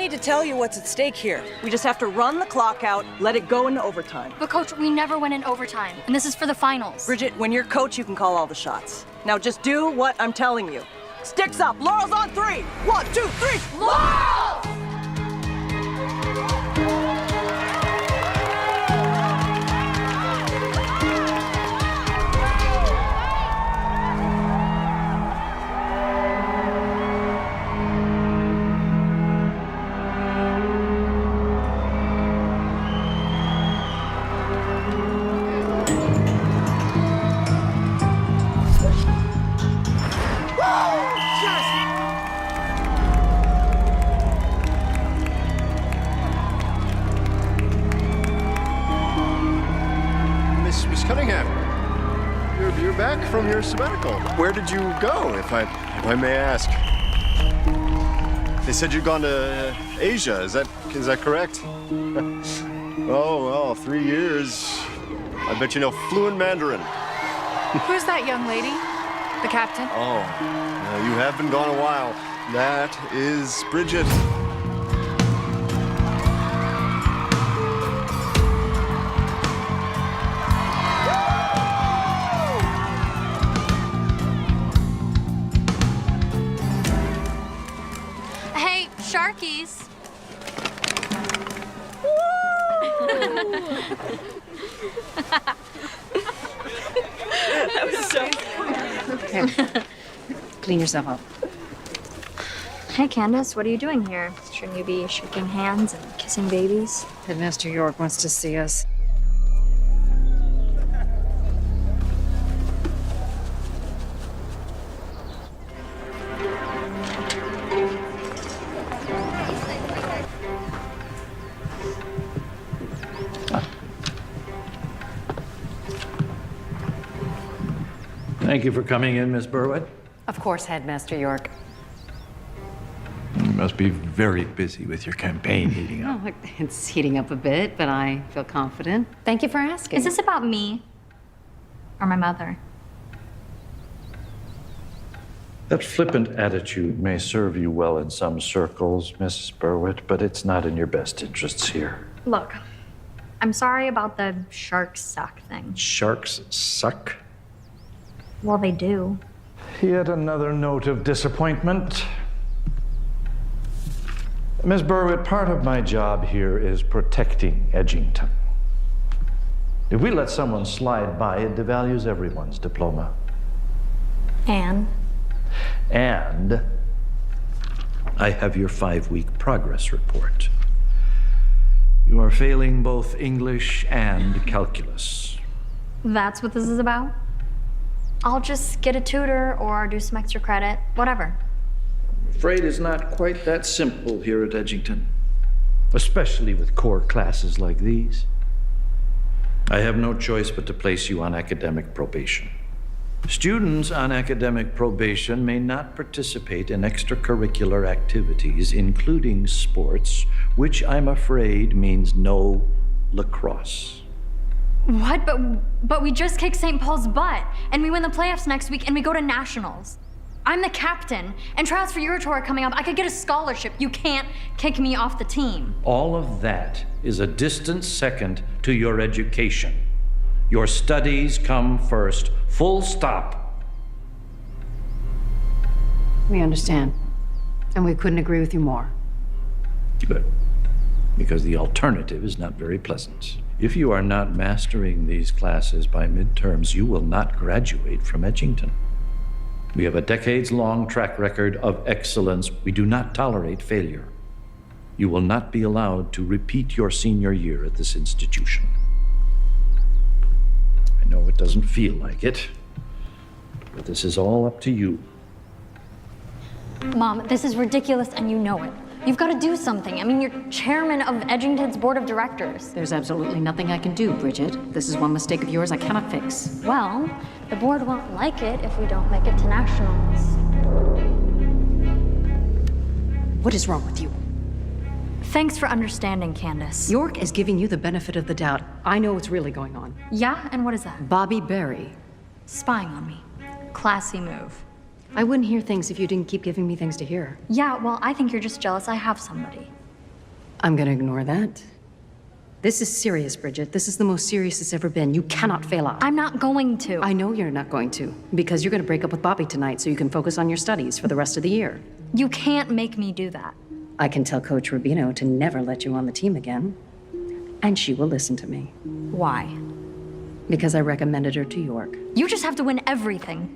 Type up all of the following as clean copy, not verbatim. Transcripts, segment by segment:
need to tell you what's at stake here. We just have to run the clock out, let it go into overtime. But Coach, we never went in overtime, and this is for the finals. Bridget, when you're coach, you can call all the shots. Now just do what I'm telling you. Sticks up, Laurel's on 3. 1, 2, 3, Laurel! Miss Cunningham, you're back from your sabbatical. Where did you go, if I may ask? They said you'd gone to Asia. Is that correct? Oh, well, 3 years. I bet you know fluent Mandarin. Who's that young lady? The captain? Oh, you have been gone a while. That is Bridget. Hey, Sharkies. That was so... Okay. Clean yourself up. Hey, Candace, what are you doing here? Shouldn't you be shaking hands and kissing babies? Headmaster York wants to see us. Thank you for coming in, Miss Burwitt. Of course, Headmaster York. You must be very busy with your campaign heating up. Oh, it's heating up a bit, but I feel confident. Thank you for asking. Is this about me or my mother? That flippant attitude may serve you well in some circles, Mrs. Burwitt, but it's not in your best interests here. Look, I'm sorry about the sharks suck thing. Sharks suck? Well, they do. Yet another note of disappointment. Ms. Burwitt, part of my job here is protecting Edgington. If we let someone slide by, it devalues everyone's diploma. And I have your 5-week progress report. You are failing both English and calculus. that's what this is about? I'll just get a tutor or do some extra credit, whatever. I'm afraid it's not quite that simple here at Edgington, especially with core classes like these. I have no choice but to place you on academic probation. Students on academic probation may not participate in extracurricular activities, including sports, which I'm afraid means no lacrosse. What? But we just kicked St. Paul's butt, and we win the playoffs next week, and we go to nationals. I'm the captain, and trials for Eurotour are coming up. I could get a scholarship. You can't kick me off the team. All of that is a distant second to your education. Your studies come first, full stop. We understand. And we couldn't agree with you more. Good, because the alternative is not very pleasant. If you are not mastering these classes by midterms, you will not graduate from Edgington. We have a decades-long track record of excellence. We do not tolerate failure. You will not be allowed to repeat your senior year at this institution. I know it doesn't feel like it, but this is all up to you. Mom, this is ridiculous, and you know it. You've got to do something. I mean, you're chairman of Edgington's board of directors. There's absolutely nothing I can do, Bridget. This is one mistake of yours I cannot fix. Well, the board won't like it if we don't make it to nationals. What is wrong with you? Thanks for understanding, Candace. York is giving you the benefit of the doubt. I know what's really going on. Yeah? And what is that? Bobby Berry. Spying on me. Classy move. I wouldn't hear things if you didn't keep giving me things to hear. Yeah, well, I think you're just jealous I have somebody. I'm gonna ignore that. This is serious, Bridget. This is the most serious it's ever been. You cannot fail out. I'm not going to. I know you're not going to, because you're gonna break up with Bobby tonight so you can focus on your studies for the rest of the year. You can't make me do that. I can tell Coach Rubino to never let you on the team again. And she will listen to me. Why? Because I recommended her to York. You just have to win everything,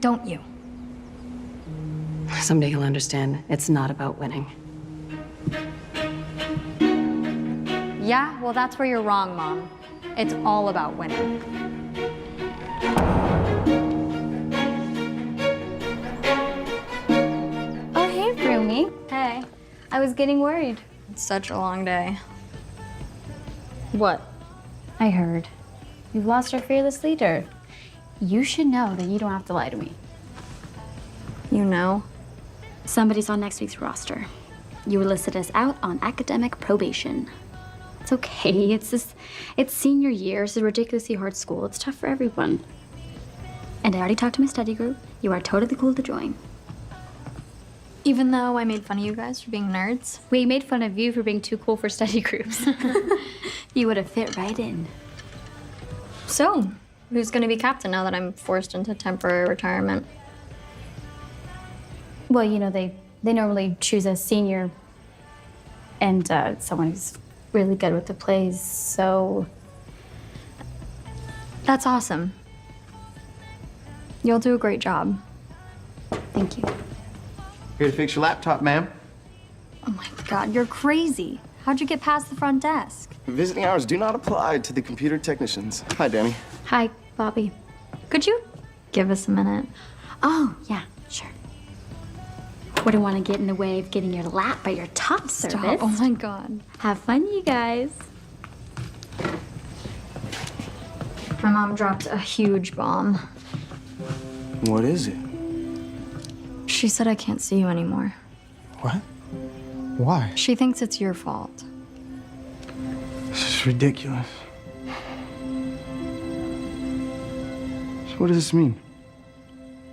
don't you? Someday you'll understand it's not about winning. Yeah, well, that's where you're wrong, Mom. It's all about winning. Oh, hey, Broomy. Hey, I was getting worried. it's such a long day. What? I heard. You've lost our fearless leader. You should know that you don't have to lie to me. You know? Somebody's on next week's roster. You were listed as out on academic probation. It's okay. It's senior year. It's a ridiculously hard school. It's tough for everyone. And I already talked to my study group. You are totally cool to join. Even though I made fun of you guys for being nerds. We made fun of you for being too cool for study groups. You would have fit right in. So, who's gonna be captain now that I'm forced into temporary retirement? Well, you know, they normally choose a senior and someone who's really good with the plays, so... That's awesome. You'll do a great job. Thank you. Here to fix your laptop, ma'am. Oh my God, you're crazy. How'd you get past the front desk? Visiting hours do not apply to the computer technicians. Hi, Danny. Hi, Bobby. Could you give us a minute? Oh, yeah, sure. Wouldn't want to get in the way of getting your lap by your top service. Stop. Oh my God. Have fun, you guys. My mom dropped a huge bomb. What is it? She said I can't see you anymore. What? Why? She thinks it's your fault. This is ridiculous. So what does this mean?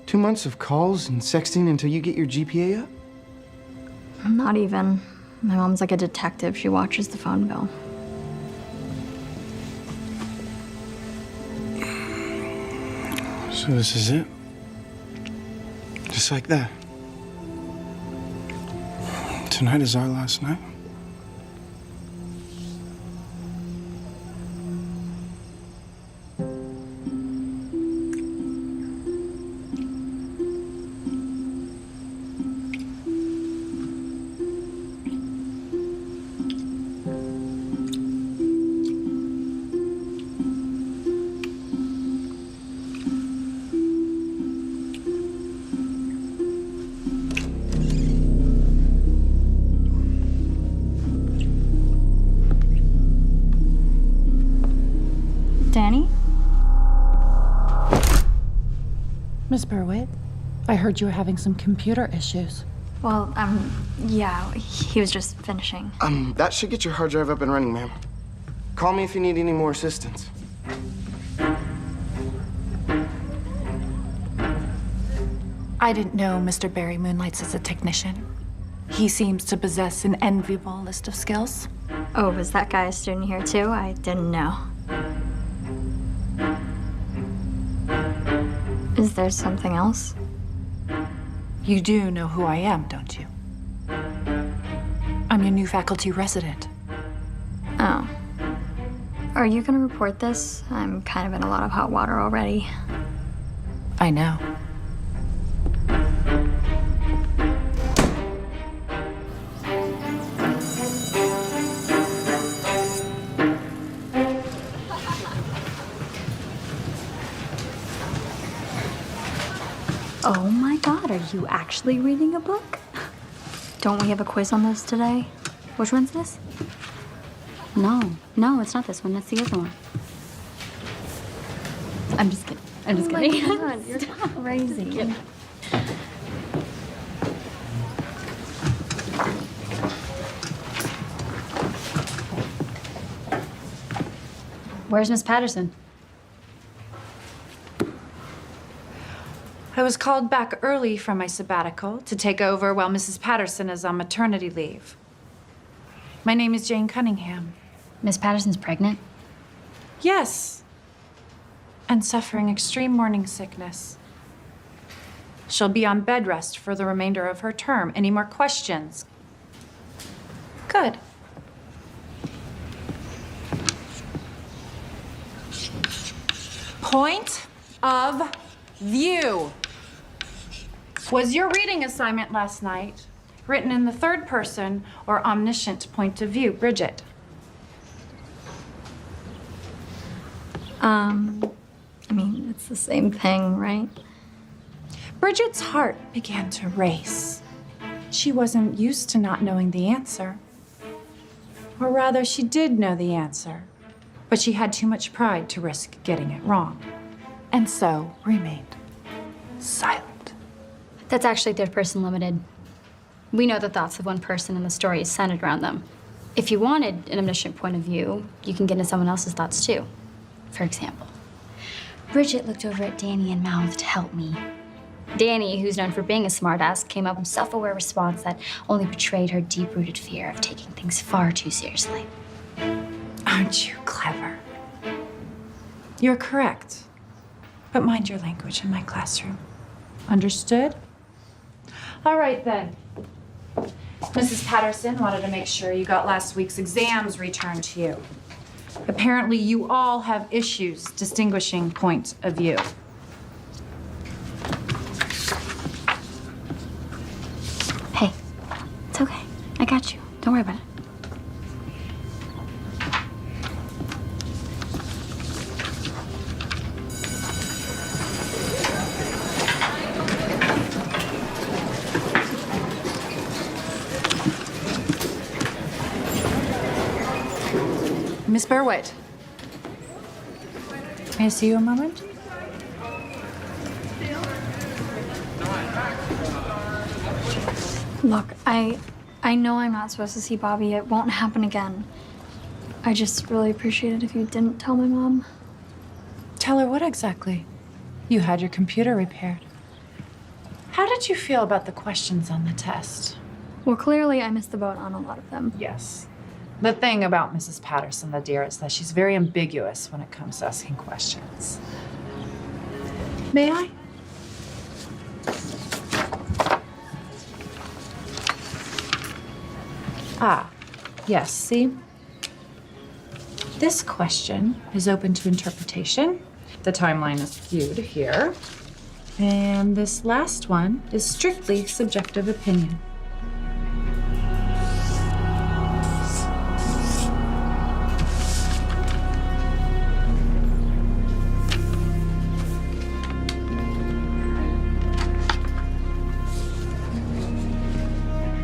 2 months of calls and sexting until you get your GPA up? Not even. My mom's like a detective. She watches the phone bill. So this is it? Just like that? Tonight is our last night? Danny? Miss Berwitt, I heard you were having some computer issues. Well, yeah, he was just finishing. That should get your hard drive up and running, ma'am. Call me if you need any more assistance. I didn't know Mr. Barry moonlights as a technician. He seems to possess an enviable list of skills. Oh, was that guy a student here too? I didn't know. Is there something else? You do know who I am, don't you? I'm your new faculty resident. Oh. Are you gonna report this? I'm kind of in a lot of hot water already. I know. Oh my God, are you actually reading a book? Don't we have a quiz on this today? Which one's this? No, it's not this one. That's the other one. I'm just kidding. I'm just kidding. Oh my God, you're crazy. Where's Miss Patterson? I was called back early from my sabbatical to take over while Mrs. Patterson is on maternity leave. My name is Jane Cunningham. Miss Patterson's pregnant? Yes. And suffering extreme morning sickness. She'll be on bed rest for the remainder of her term. Any more questions? Good. Point of view. Was your reading assignment last night written in the third person or omniscient point of view, Bridget? I mean, it's the same thing, right? Bridget's heart began to race. She wasn't used to not knowing the answer. Or rather, she did know the answer, but she had too much pride to risk getting it wrong, and so remained silent. That's actually third person limited. We know the thoughts of one person and the story is centered around them. If you wanted an omniscient point of view, you can get into someone else's thoughts too. For example, Bridget looked over at Danny and mouthed, "Help me." Danny, who's known for being a smartass, came up with a self-aware response that only betrayed her deep-rooted fear of taking things far too seriously. Aren't you clever? You're correct. But mind your language in my classroom. Understood? All right, then. Mrs. Patterson wanted to make sure you got last week's exams returned to you. Apparently, you all have issues distinguishing point of view. Hey, it's okay. I got you. Don't worry about it. Miss Berwitt. May I see you a moment? Look, I know I'm not supposed to see Bobby. It won't happen again. I just really appreciate it if you didn't tell my mom. Tell her what exactly? You had your computer repaired. How did you feel about the questions on the test? Well, clearly I missed the boat on a lot of them. Yes. The thing about Mrs. Patterson, the dear, is that she's very ambiguous when it comes to asking questions. May I? Ah, yes, see? This question is open to interpretation. The timeline is skewed here. And this last one is strictly subjective opinion.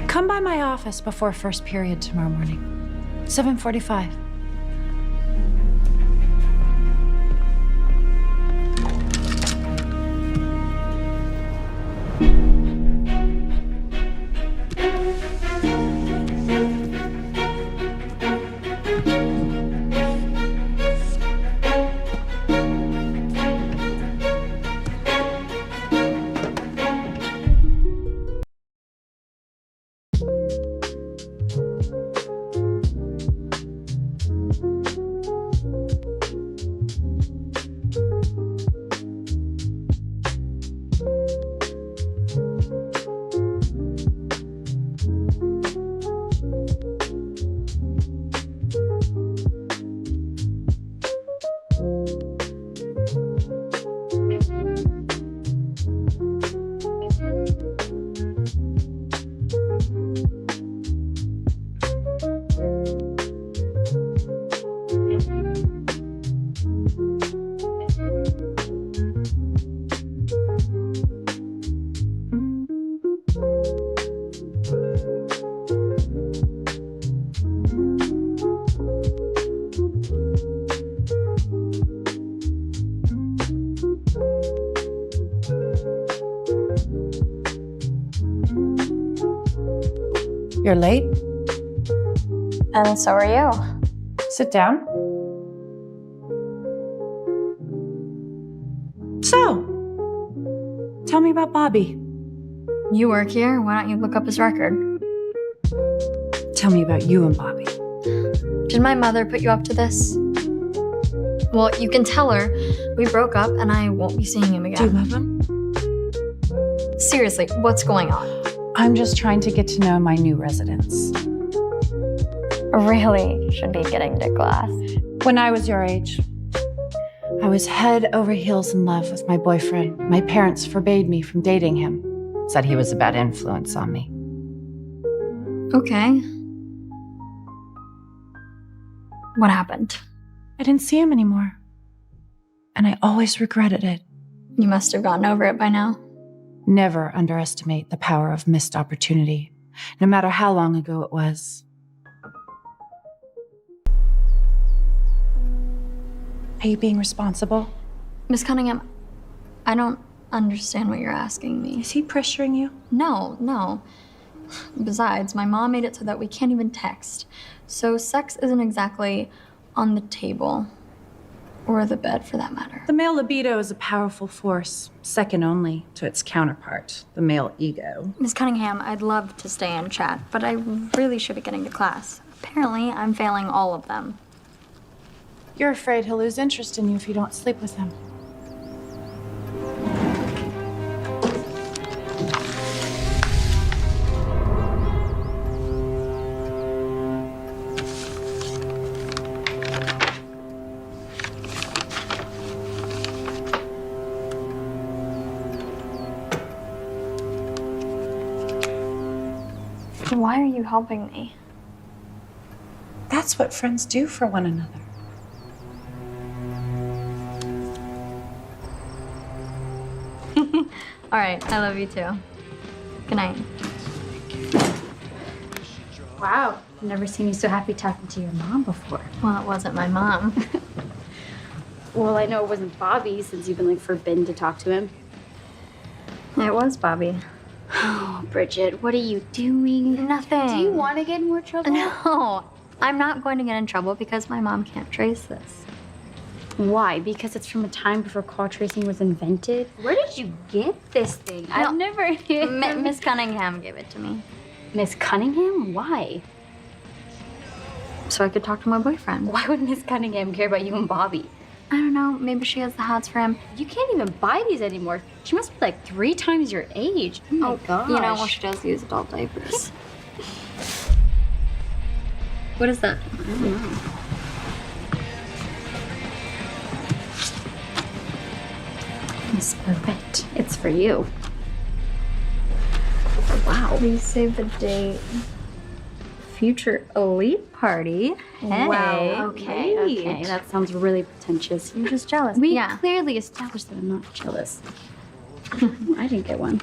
Come by my office before first period tomorrow morning. 7:45. You're late? And so are you. Sit down. So, tell me about Bobby. You work here. Why don't you look up his record? Tell me about you and Bobby. Did my mother put you up to this? Well, you can tell her we broke up and I won't be seeing him Do you again. love him? Seriously, what's going on? I'm just trying to get to know my new residents. Really should be getting to class. When I was your age, I was head over heels in love with my boyfriend. My parents forbade me from dating him, said he was a bad influence on me. Okay. What happened? I didn't see him anymore. And I always regretted it. You must have gotten over it by now. Never underestimate the power of missed opportunity, no matter how long ago it was. Are you being responsible? Miss Cunningham, I don't understand what you're asking me. Is he pressuring you? No. Besides, my mom made it so that we can't even text. So sex isn't exactly on the table. Or the bed, for that matter. The male libido is a powerful force, second only to its counterpart, the male ego. Miss Cunningham, I'd love to stay and chat, but I really should be getting to class. Apparently, I'm failing all of them. You're afraid he'll lose interest in you if you don't sleep with him. Why are you helping me? That's what friends do for one another. All right, I love you too. Good night. Wow, I've never seen you so happy talking to your mom before. Well, it wasn't my mom. Well, I know it wasn't Bobby since you've been like forbidden to talk to him. It was Bobby. Oh, Bridget, what are you doing? Nothing. Do you want to get in more trouble? No, I'm not going to get in trouble because my mom can't trace this. Why? Because it's from a time before call tracing was invented? Where did you get this thing? I've never... Miss Cunningham gave it to me. Miss Cunningham? Why? So I could talk to my boyfriend. Why would Miss Cunningham care about you and Bobby? I don't know, maybe she has the hots for him. You can't even buy these anymore. She must be like 3 times your age. Oh my gosh. You know, well, she does use adult diapers. What is that? I don't know. It's perfect. It's for you. Wow. Please save the date. Future elite party. Hey, Wow. Okay, wait. okay. That sounds really pretentious. You're just jealous. We Yeah. clearly established that I'm not jealous. I didn't get one.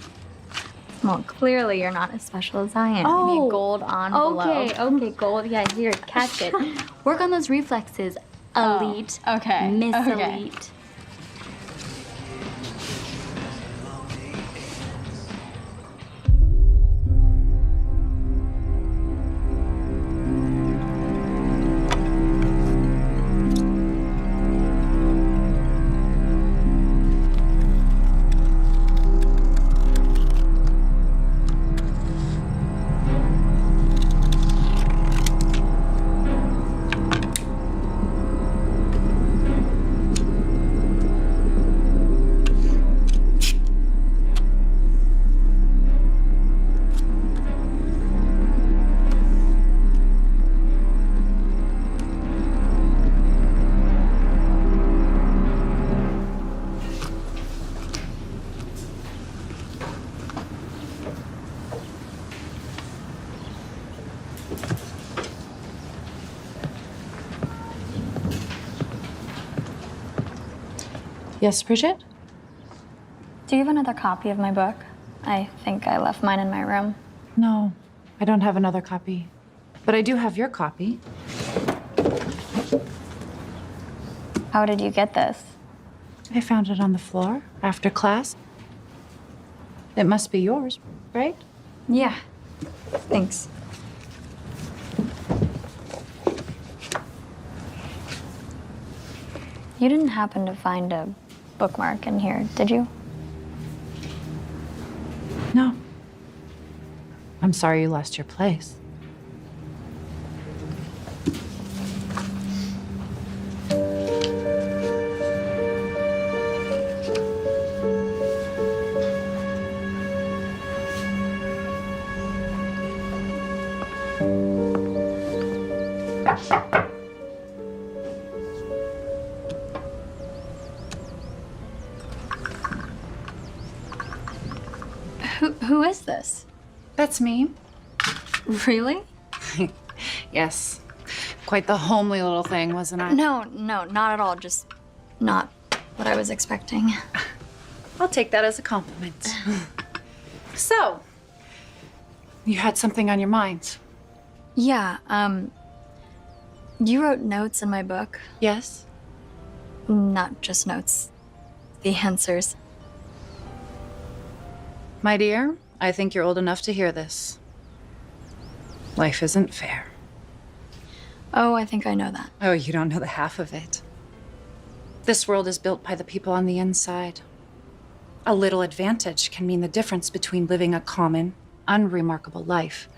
Well, clearly you're not as special as I am. Oh. Maybe gold envelope. Okay, gold. Yeah, here, catch it. Work on those reflexes. Elite. okay, Miss okay. Elite. Yes, Bridget? Do you have another copy of my book? I think I left mine in my room. No, I don't have another copy. But I do have your copy. How did you get this? I found it on the floor after class. It must be yours, right? Yeah. Thanks. You didn't happen to find a bookmark in here, did you? No. I'm sorry you lost your place. Who is this? That's me. Really? Yes. Quite the homely little thing, wasn't I? No, not at all. Just not what I was expecting. I'll take that as a compliment. So, you had something on your mind? Yeah, you wrote notes in my book. Yes? Not just notes, the answers. My dear, I think you're old enough to hear this. Life isn't fair. Oh, I think I know that. Oh, you don't know the half of it. This world is built by the people on the inside. A little advantage can mean the difference between living a common, unremarkable life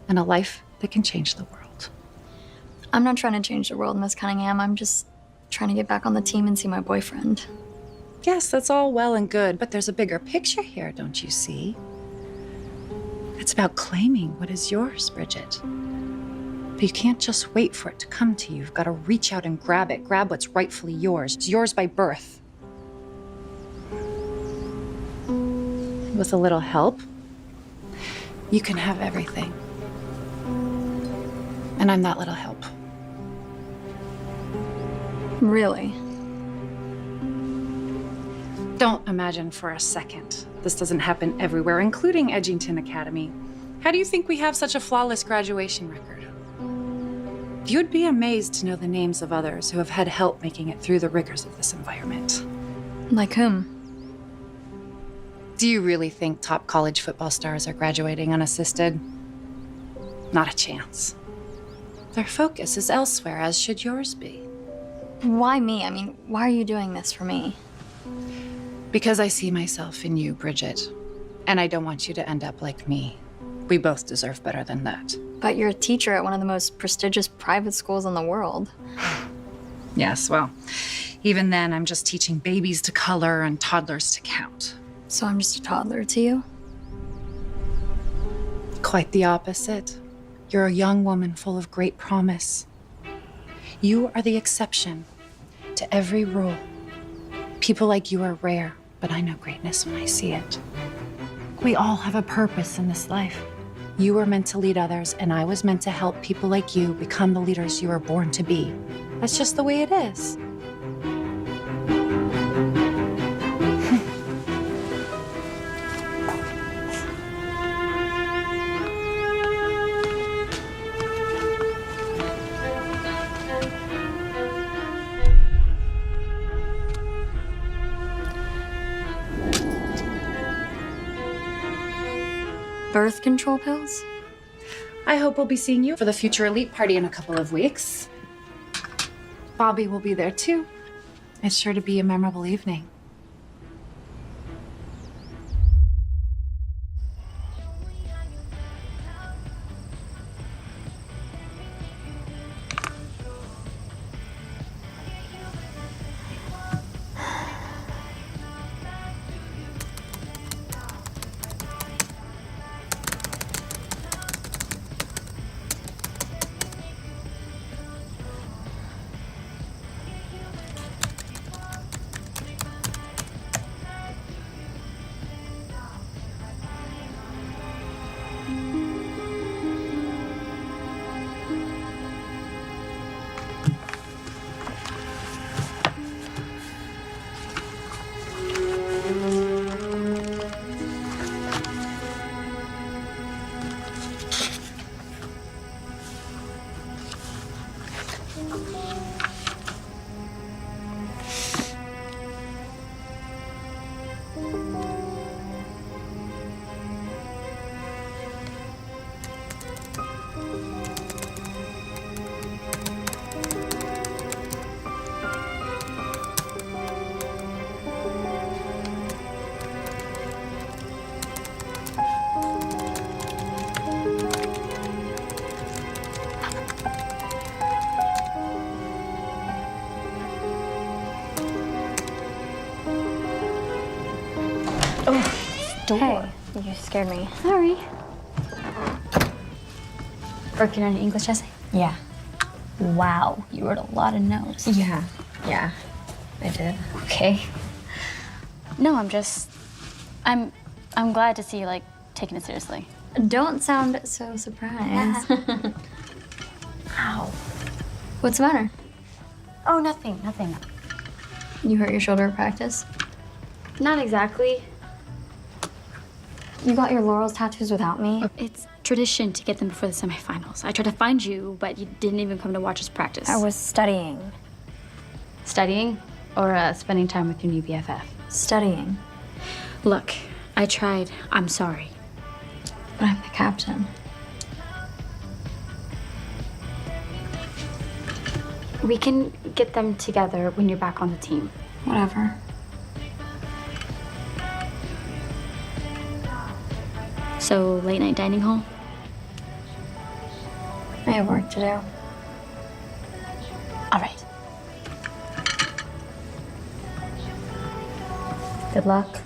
and a life that can change the world. I'm not trying to change the world, Miss Cunningham. I'm just trying to get back on the team and see my boyfriend. Yes, that's all well and good, but there's a bigger picture here, don't you see? It's about claiming what is yours, Bridget. But you can't just wait for it to come to you. You've got to reach out and grab it. Grab what's rightfully yours. It's yours by birth. With a little help, you can have everything. And I'm that little help. Really? Don't imagine for a second this doesn't happen everywhere, including Edgington Academy. How do you think we have such a flawless graduation record? You'd be amazed to know the names of others who have had help making it through the rigors of this environment. Like whom? Do you really think top college football stars are graduating unassisted? Not a chance. Their focus is elsewhere, as should yours be. Why me? I mean, why are you doing this for me? Because I see myself in you, Bridget. And I don't want you to end up like me. We both deserve better than that. But you're a teacher at one of the most prestigious private schools in the world. Yes, well, even then, I'm just teaching babies to color and toddlers to count. So I'm just a toddler to you? Quite the opposite. You're a young woman full of great promise. You are the exception to every rule. People like you are rare, but I know greatness when I see it. We all have a purpose in this life. You were meant to lead others, and I was meant to help people like you become the leaders you were born to be. That's just the way it is. Birth control pills? I hope we'll be seeing you for the future elite party in a couple of weeks. Bobby will be there too. It's sure to be a memorable evening. Hey, you scared me. Sorry. Working on an English essay? Yeah. Wow, you wrote a lot of notes. Yeah, I did. Okay. No, I'm I'm glad to see you, like, taking it seriously. Don't sound so surprised. Ow. What's the matter? Oh, nothing. You hurt your shoulder at practice? Not exactly. You got your laurels tattoos without me? It's tradition to get them before the semifinals. I tried to find you, but you didn't even come to watch us practice. I was studying. Studying or spending time with your new BFF? Studying. Look, I tried. I'm sorry. But I'm the captain. We can get them together when you're back on the team. Whatever. So, late night dining hall? I have work to do. All right. Good luck.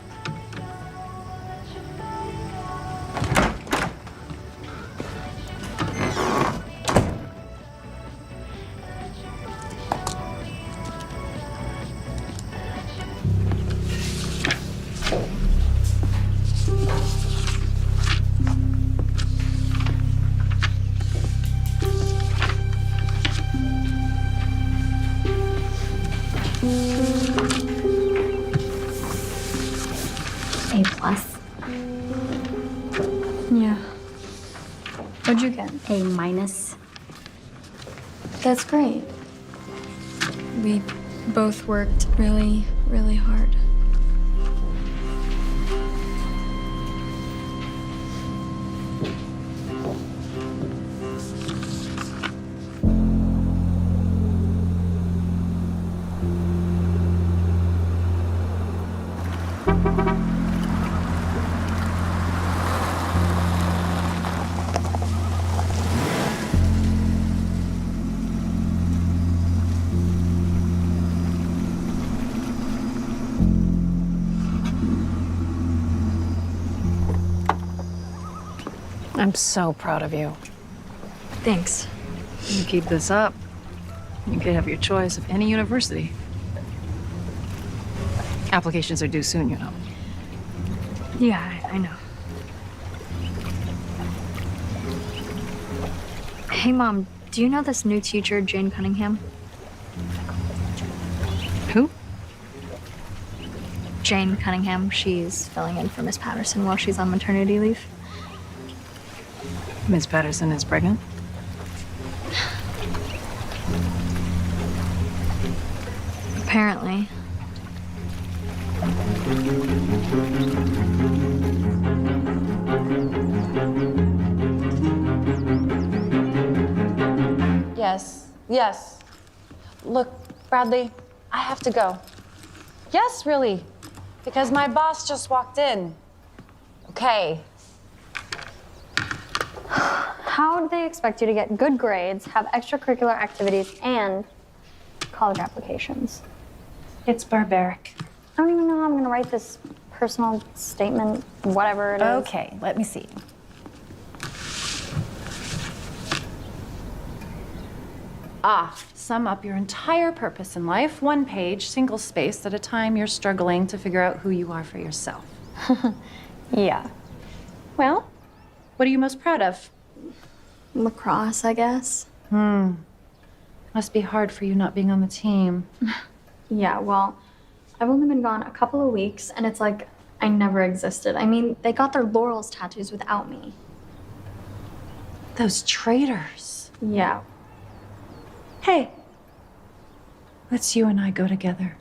A+. Yeah. What'd you get? A-. That's great. We both worked really, really hard. I'm so proud of you. Thanks. You keep this up, you could have your choice of any university. Applications are due soon, you know. Yeah, I know. Hey, Mom, do you know this new teacher, Jane Cunningham? Who? Jane Cunningham. She's filling in for Miss Patterson while she's on maternity leave. Miss Patterson is pregnant? Apparently. Yes. Look, Bradley, I have to go. Yes, really. Because my boss just walked in. Okay. How do they expect you to get good grades, have extracurricular activities, and college applications? It's barbaric. I don't even know how I'm gonna write this personal statement, whatever it is. Okay, let me see. Sum up your entire purpose in life, one page, single space at a time. You're struggling to figure out who you are for yourself. Yeah. Well, what are you most proud of? Lacrosse, I guess. Must be hard for you not being on the team. Yeah, well, I've only been gone a couple of weeks, and it's like I never existed. I mean, they got their laurels tattoos without me. Those traitors. Yeah. Hey, let's you and I go together.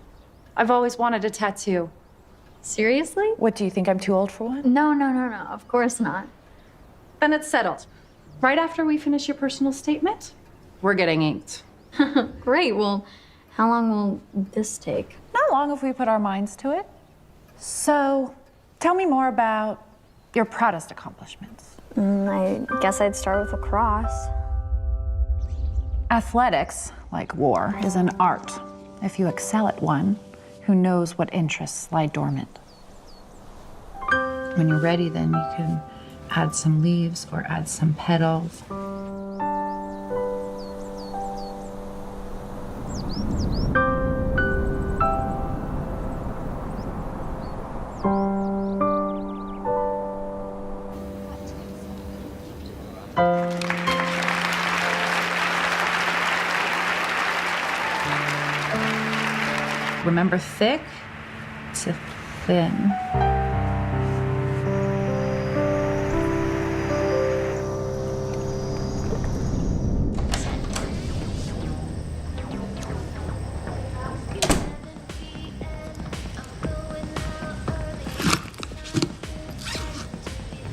I've always wanted a tattoo. Seriously? What, do you think I'm too old for one? No, of course not. Then it's settled. Right after we finish your personal statement, we're getting inked. Great, well, how long will this take? Not long if we put our minds to it. So, tell me more about your proudest accomplishments. I guess I'd start with lacrosse. Athletics, like war, is an art. If you excel at one, who knows what interests lie dormant. When you're ready, then you can add some leaves or add some petals. Remember, thick to thin.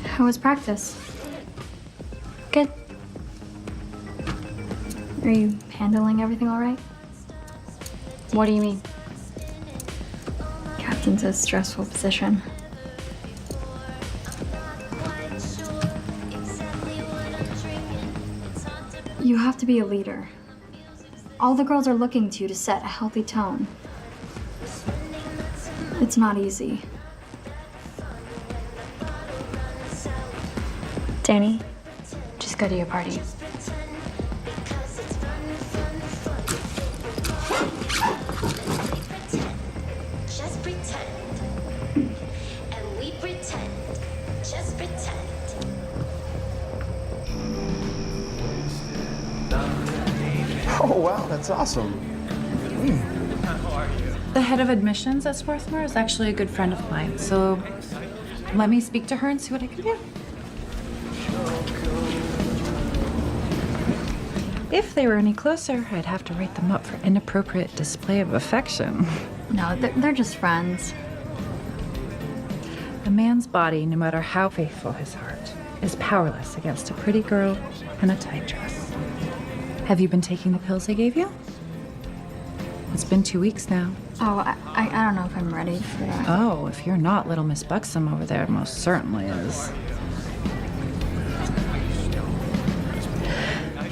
How was practice? Good. Are you handling everything all right? What do you mean? Captain's a stressful position. You have to be a leader. All the girls are looking to you to set a healthy tone. It's not easy. Danny, just go to your party. Just pretend. And we pretend. Just pretend. Oh, wow, that's awesome. The head of admissions at Swarthmore is actually a good friend of mine, so let me speak to her and see what I can do. If they were any closer, I'd have to write them up for inappropriate display of affection. No, they're just friends. A man's body, no matter how faithful his heart, is powerless against a pretty girl in a tight dress. Have you been taking the pills I gave you? It's been 2 weeks now. Oh, I don't know if I'm ready for that. Oh, if you're not, little Miss Buxom over there most certainly is.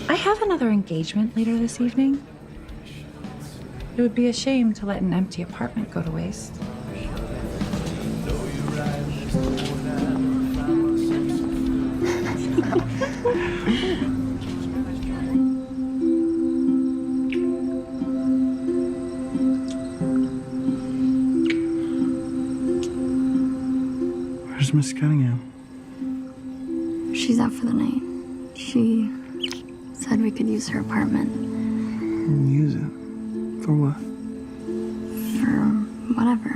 I have another engagement later this evening. It would be a shame to let an empty apartment go to waste. Where's Miss Cunningham? She's out for the night. She said we could use her apartment. Use it? For what? For whatever.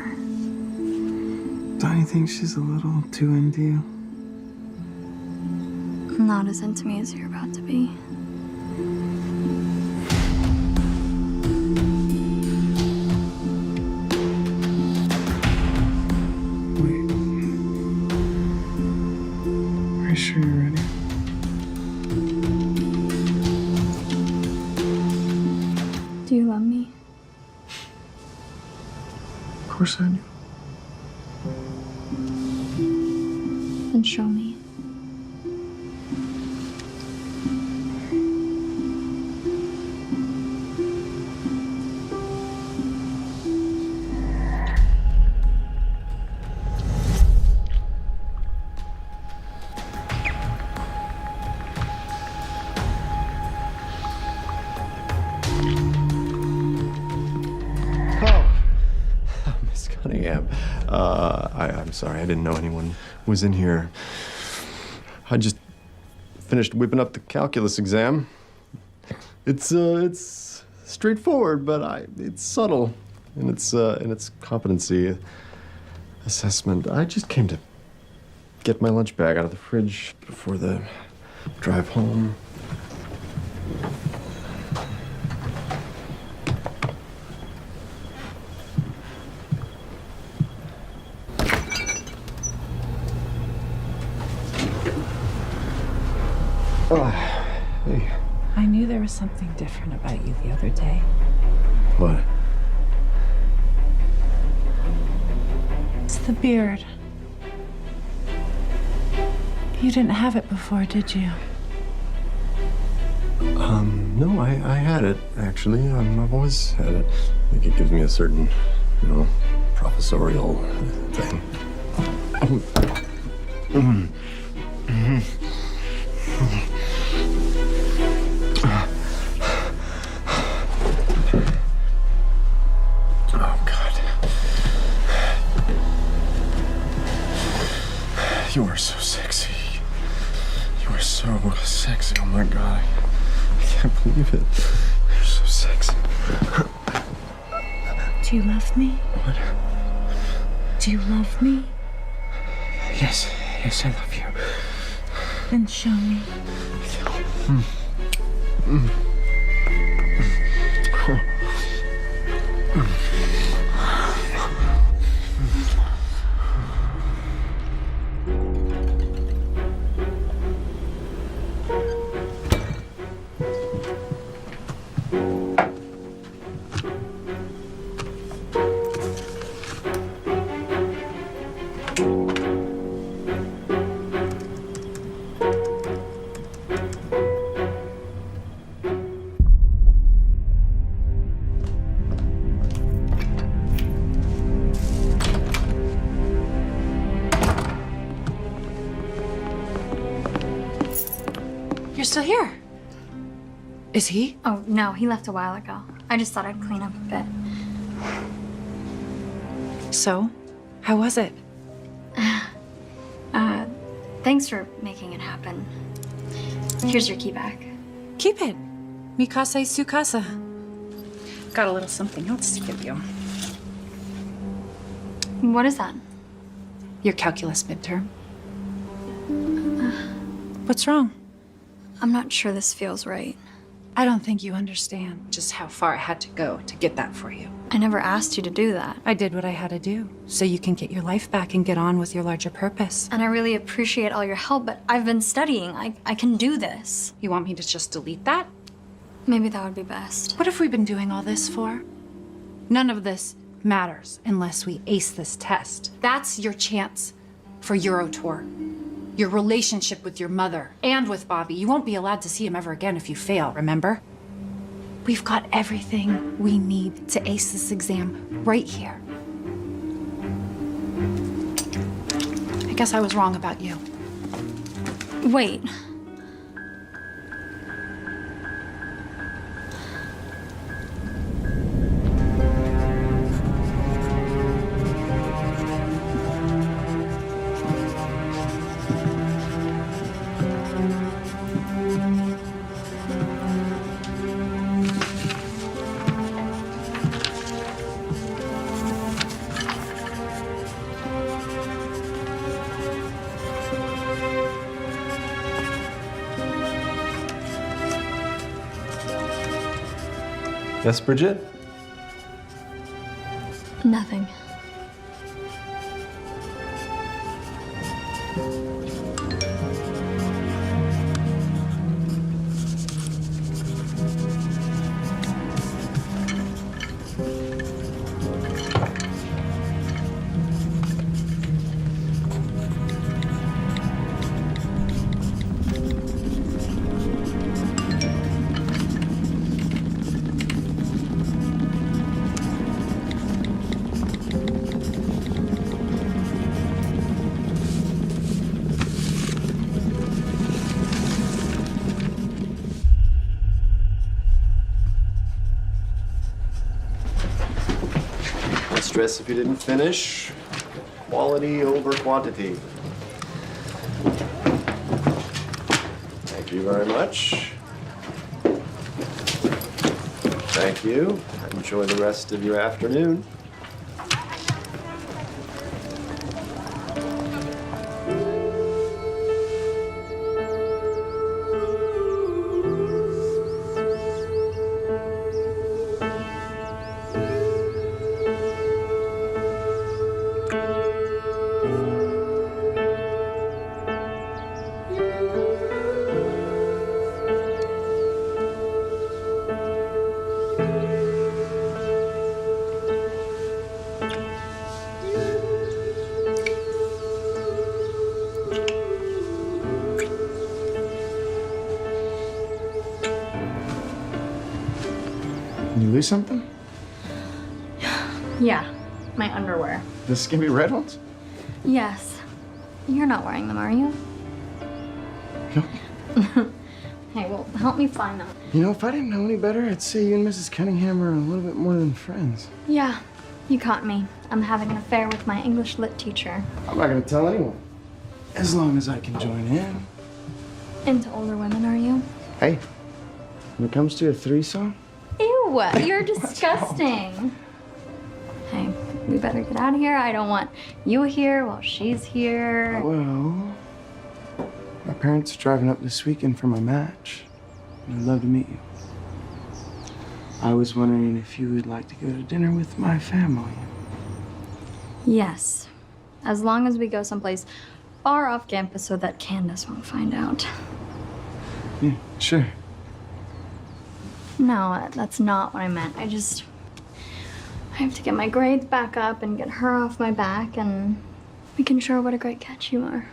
Don't you think she's a little too into you? Not as into me as you're about to be. Wait. Are you sure you're ready? Do you love me? Of course I do. Then show me. Miss Cunningham, I'm sorry, I didn't know anyone was in here. I just finished whipping up the calculus exam. It's straightforward, but it's subtle in its competency assessment. I just came to get my lunch bag out of the fridge before the drive home. Hey. I knew there was something different about you the other day. What? It's the beard. You didn't have it before, did you? No, I had it, actually. I've always had it. I think it gives me a certain, professorial thing. Oh, God. You are so sexy. You are so sexy. Oh, my God. I can't believe it. You're so sexy. Do you love me? What? Do you love me? Yes, I love you. Then show me. You're still here. Is he? Oh, no, he left a while ago. I just thought I'd clean up a bit. So, how was it? Thanks for making it happen. Here's your key back. Keep it. Mi casa es su casa. Got a little something else to give you. What is that? Your calculus midterm. What's wrong? I'm not sure this feels right. I don't think you understand just how far I had to go to get that for you. I never asked you to do that. I did what I had to do, so you can get your life back and get on with your larger purpose. And I really appreciate all your help, but I've been studying. I can do this. You want me to just delete that? Maybe that would be best. What have we been doing all this for? None of this matters unless we ace this test. That's your chance for Eurotour. Your relationship with your mother and with Bobby. You won't be allowed to see him ever again if you fail, remember? We've got everything we need to ace this exam right here. I guess I was wrong about you. Wait. Yes, Bridget? Nothing. Stress if you didn't finish. Quality over quantity. Thank you very much. Thank you. Enjoy the rest of your afternoon. Did you lose something? Yeah, my underwear. The skimpy red ones? Yes. You're not wearing them, are you? No. Hey, well, help me find them. You know, if I didn't know any better, I'd say you and Mrs. Cunningham are a little bit more than friends. Yeah, you caught me. I'm having an affair with my English lit teacher. I'm not gonna tell anyone. As long as I can join in. Into older women, are you? Hey, when it comes to a threesome, Ew, you're disgusting. We better get out of here. I don't want you here while she's here. Well, my parents are driving up this weekend for my match. I'd love to meet you. I was wondering if you would like to go to dinner with my family. Yes, as long as we go someplace far off campus so that Candace won't find out. Yeah, sure. No, that's not what I meant. I have to get my grades back up and get her off my back and we can show her what a great catch you are.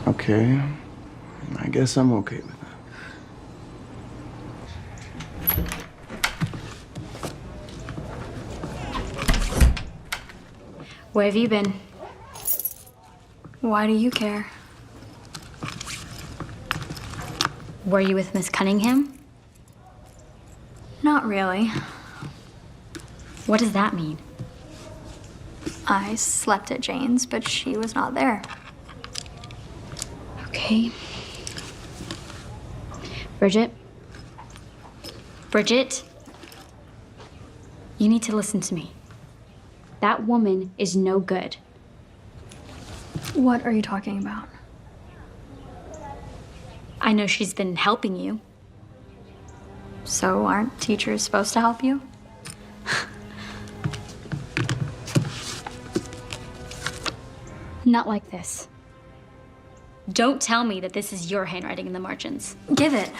Okay. I guess I'm okay with that. Where have you been? Why do you care? Were you with Miss Cunningham? Not really. What does that mean? I slept at Jane's, but she was not there. Okay. Bridget? Bridget? You need to listen to me. That woman is no good. What are you talking about? I know she's been helping you. So aren't teachers supposed to help you? Not like this. Don't tell me that this is your handwriting in the margins. Give it.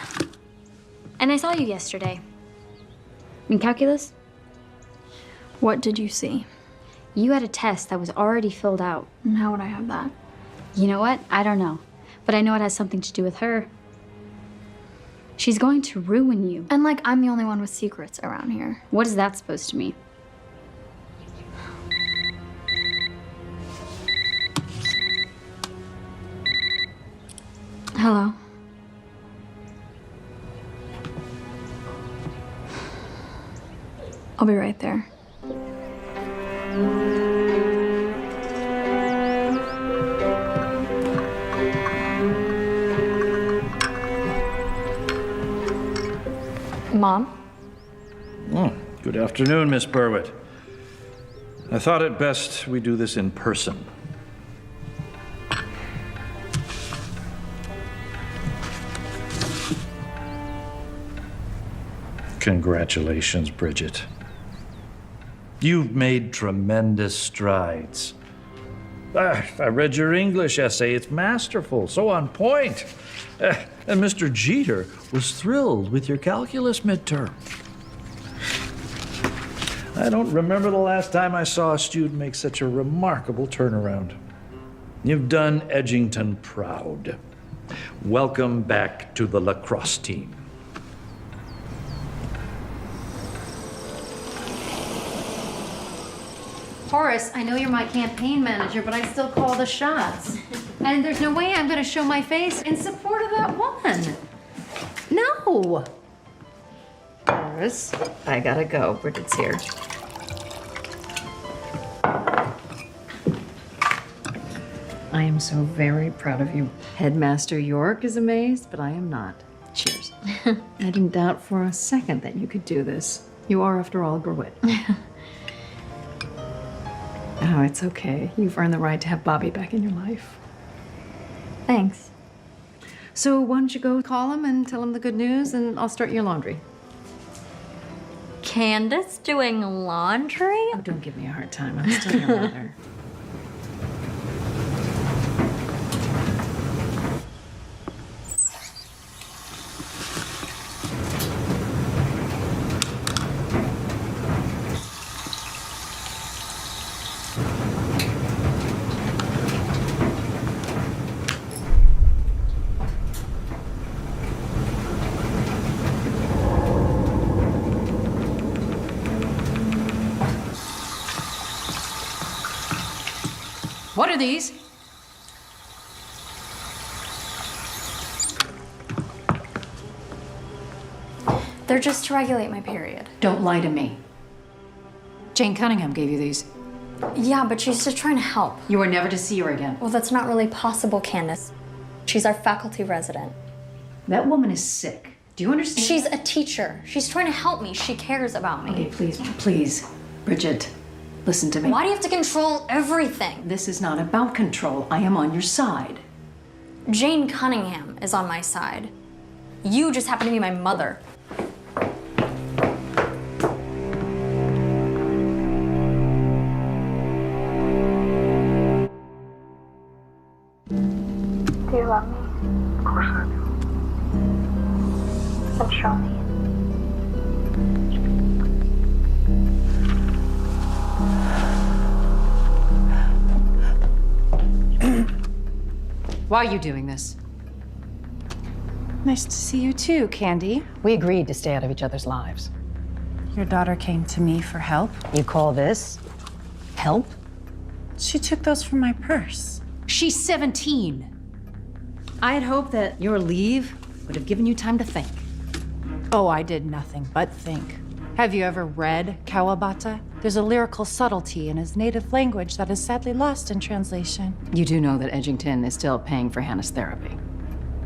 And I saw you yesterday. In calculus? What did you see? You had a test that was already filled out. And how would I have that? You know what? I don't know. But I know it has something to do with her. She's going to ruin you. And like I'm the only one with secrets around here. What is that supposed to mean? Hello. I'll be right there. Mom? Good afternoon, Miss Berwitt. I thought it best we do this in person. Congratulations, Bridget. You've made tremendous strides. I read your English essay. It's masterful, so on point. And Mr. Jeter was thrilled with your calculus midterm. I don't remember the last time I saw a student make such a remarkable turnaround. You've done Edgington proud. Welcome back to the lacrosse team. Horace, I know you're my campaign manager, but I still call the shots. And there's no way I'm gonna show my face in support of that one. No. Horace, I gotta go. Bridget's here. I am so very proud of you. Headmaster York is amazed, but I am not. Cheers. I didn't doubt for a second that you could do this. You are, after all, Berwitt. Oh, it's okay. You've earned the right to have Bobby back in your life. Thanks. So why don't you go call him and tell him the good news, and I'll start your laundry. Candace doing laundry? Oh, don't give me a hard time. I'm still your mother. What are these? They're just to regulate my period. Don't lie to me. Jane Cunningham gave you these. Yeah, but she's just trying to help. You were never to see her again. Well, that's not really possible, Candace. She's our faculty resident. That woman is sick. Do you understand? She's a teacher. She's trying to help me. She cares about me. Okay, please, please. Bridget, listen to me. Why do you have to control everything? This is not about control. I am on your side. Jane Cunningham is on my side. You just happen to be my mother. Do you love me? Of course I do. Then show me. Why are you doing this? Nice to see you too, Candy. We agreed to stay out of each other's lives. Your daughter came to me for help. You call this help? She took those from my purse. She's 17. I had hoped that your leave would have given you time to think. Oh, I did nothing but think. Have you ever read Kawabata? There's a lyrical subtlety in his native language that is sadly lost in translation. You do know that Edgington is still paying for Hannah's therapy.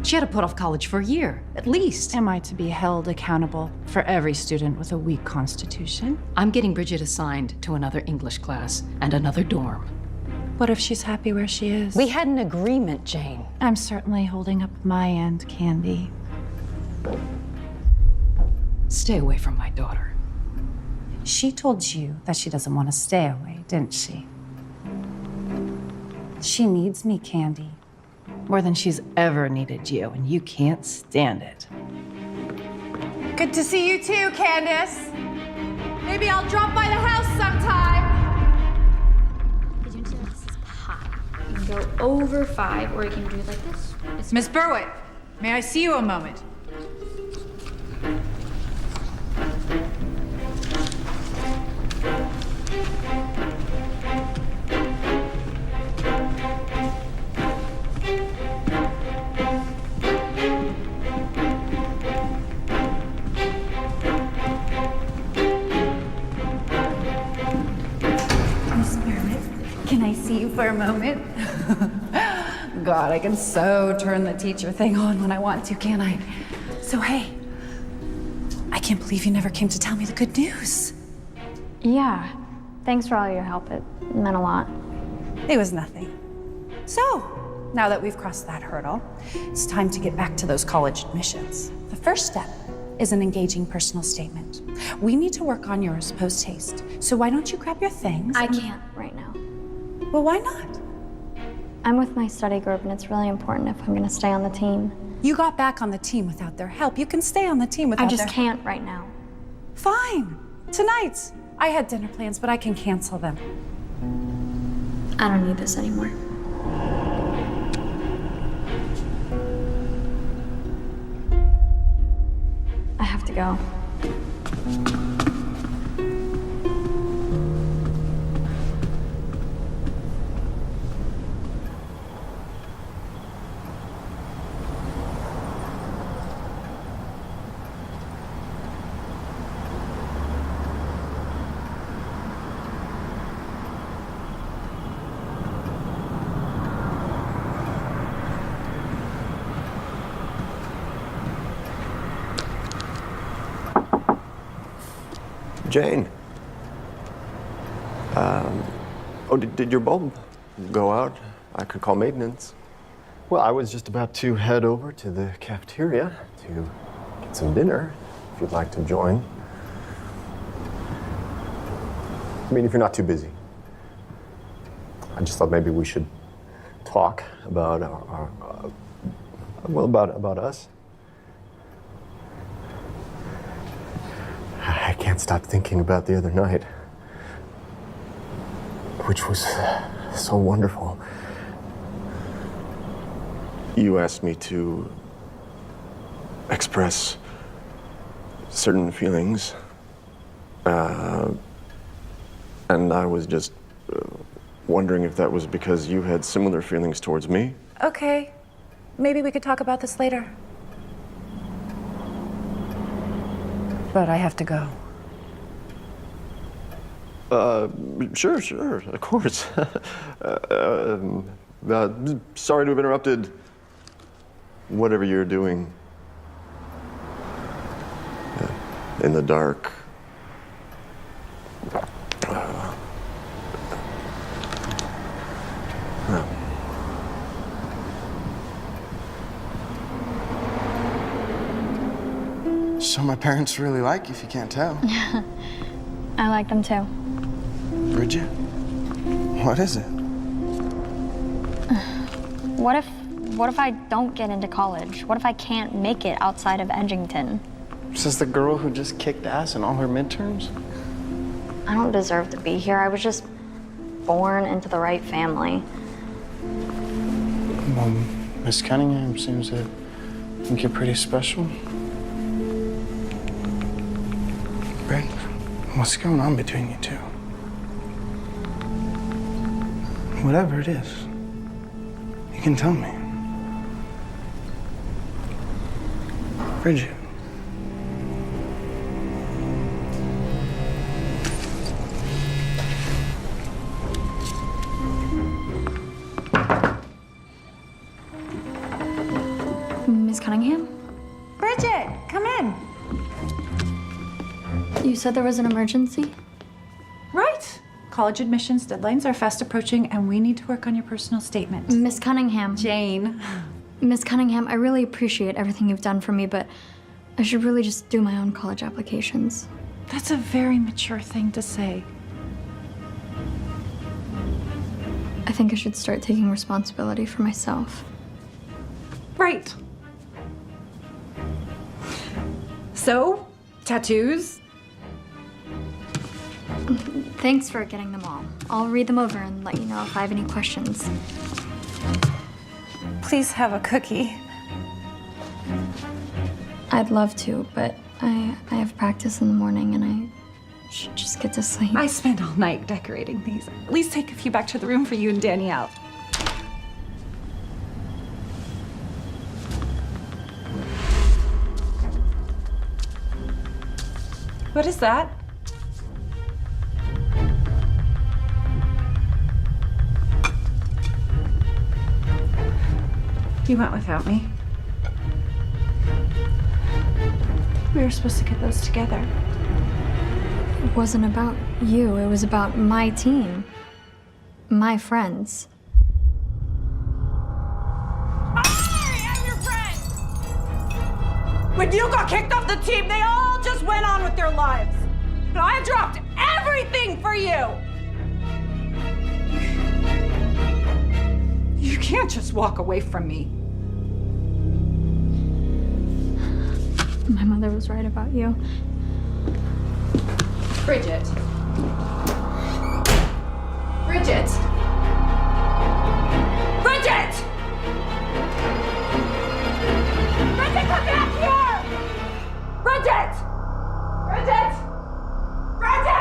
She had to put off college for a year, at least. Am I to be held accountable for every student with a weak constitution? I'm getting Bridget assigned to another English class and another dorm. What if she's happy where she is? We had an agreement, Jane. I'm certainly holding up my end, Candy. Stay away from my daughter. She told you that she doesn't want to stay away, didn't she? She needs me, Candy, more than she's ever needed you, and you can't stand it. Good to see you too, Candace. Maybe I'll drop by the house sometime. Did you know this is hot? You can go over 5, or you can do it like this. Miss Berwick, may I see you a moment? Can I see you for a moment? God, I can so turn the teacher thing on when I want to, can't I? So, hey, I can't believe you never came to tell me the good news. Yeah. Thanks for all your help. It meant a lot. It was nothing. So, now that we've crossed that hurdle, it's time to get back to those college admissions. The first step is an engaging personal statement. We need to work on yours post-haste. So why don't you grab your things? I can't right now. Well, why not? I'm with my study group, and it's really important if I'm going to stay on the team. You got back on the team without their help. You can stay on the team without I just their... can't right now. Fine. Tonight. I had dinner plans, but I can cancel them. I don't need this anymore. I have to go. Jane. Oh, did your bulb go out? I could call maintenance. Well, I was just about to head over to the cafeteria to get some dinner, if you'd like to join. I mean, if you're not too busy. I just thought maybe we should talk about about us. I can't stop thinking about the other night, which was so wonderful. You asked me to express certain feelings, and I was just wondering if that was because you had similar feelings towards me. Okay. Maybe we could talk about this later. But I have to go. Sure, of course. Sorry to have interrupted whatever you're doing in the dark. So my parents really like you, if you can't tell. I like them too. Bridget? What is it? What if I don't get into college? What if I can't make it outside of Edgington? This is the girl who just kicked ass in all her midterms? I don't deserve to be here. I was just born into the right family. Miss Cunningham seems to think you're pretty special. Brent, what's going on between you two? Whatever it is, you can tell me. Bridget. Miss Cunningham? Bridget, come in. You said there was an emergency? Right. College admissions deadlines are fast approaching, and we need to work on your personal statement. Miss Cunningham. Jane. Miss Cunningham, I really appreciate everything you've done for me, but I should really just do my own college applications. That's a very mature thing to say. I think I should start taking responsibility for myself. Right. So, tattoos? Thanks for getting them all. I'll read them over and let you know if I have any questions. Please have a cookie. I'd love to, but I have practice in the morning and I should just get to sleep. I spent all night decorating these. At least take a few back to the room for you and Danielle. What is that? You went without me. We were supposed to get those together. It wasn't about you, it was about my team. My friends. I'm your friend! When you got kicked off the team, they all just went on with their lives. And I dropped everything for you! You can't just walk away from me. My mother was right about you. Bridget. Bridget! Bridget! Bridget, come back here! Bridget! Bridget! Bridget!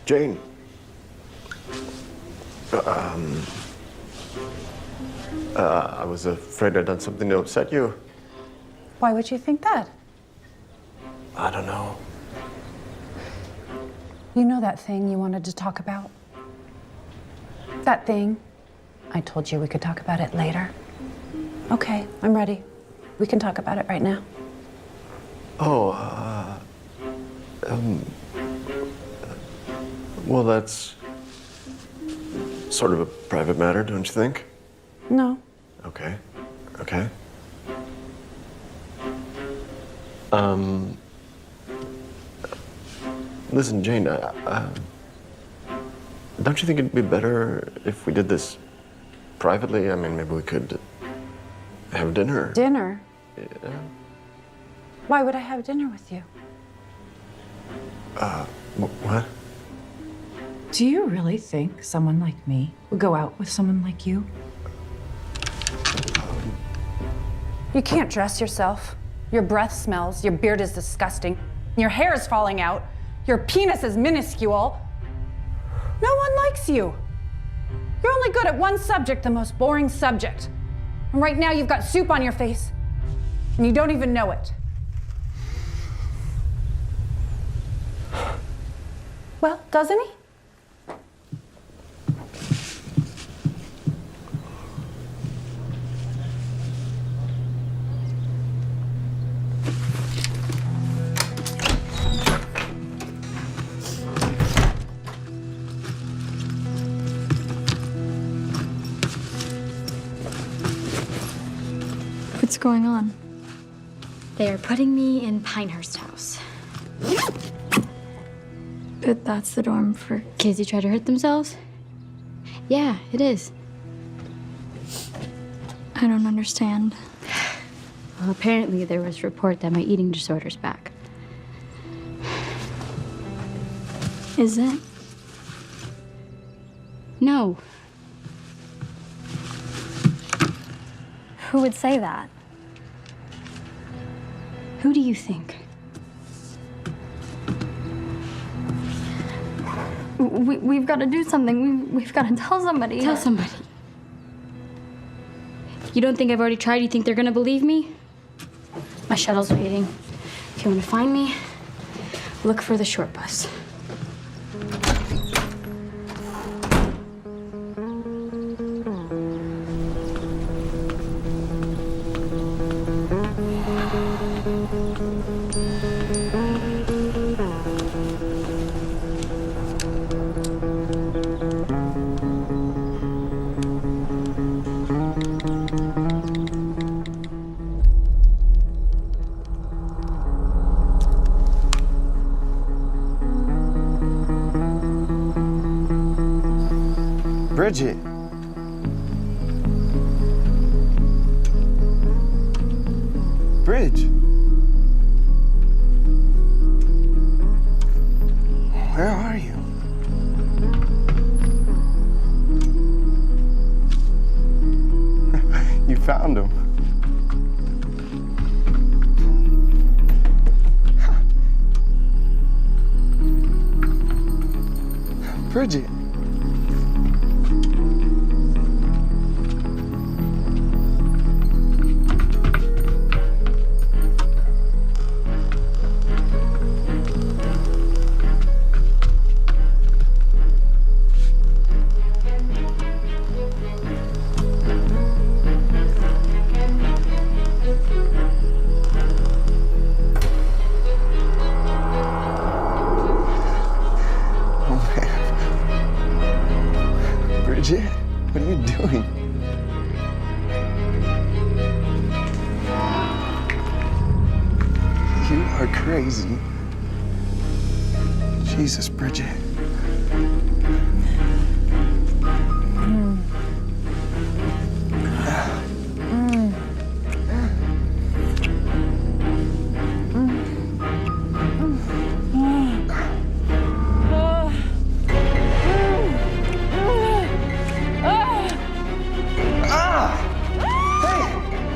Jane. I was afraid I'd done something to upset you. Why would you think that? I don't know. You know that thing you wanted to talk about? That thing? I told you we could talk about it later. Okay, I'm ready. We can talk about it right now. Oh, well, that's sort of a private matter, don't you think? No. Okay. Okay. Listen, Jane, don't you think it'd be better if we did this privately? I mean, maybe we could have dinner. Dinner? Yeah. Why would I have dinner with you? What? Do you really think someone like me would go out with someone like you? You can't dress yourself. Your breath smells, your beard is disgusting, your hair is falling out, your penis is minuscule. No one likes you. You're only good at one subject, the most boring subject. And right now you've got soup on your face, and you don't even know it. Well, doesn't he? What's going on? They are putting me in Pinehurst House. But that's the dorm for kids who try to hurt themselves? Yeah, it is. I don't understand. Well, apparently there was a report that my eating disorder's back. Is it? No. Who would say that? Who do you think? We've got to do something. We've got to tell somebody. Tell somebody. You don't think I've already tried? You think they're gonna believe me? My shuttle's waiting. If you want to find me, look for the short bus. Bridget. Bridge. Where are you? You found him. Bridget. Bridget, what are you doing? You are crazy. Jesus, Bridget.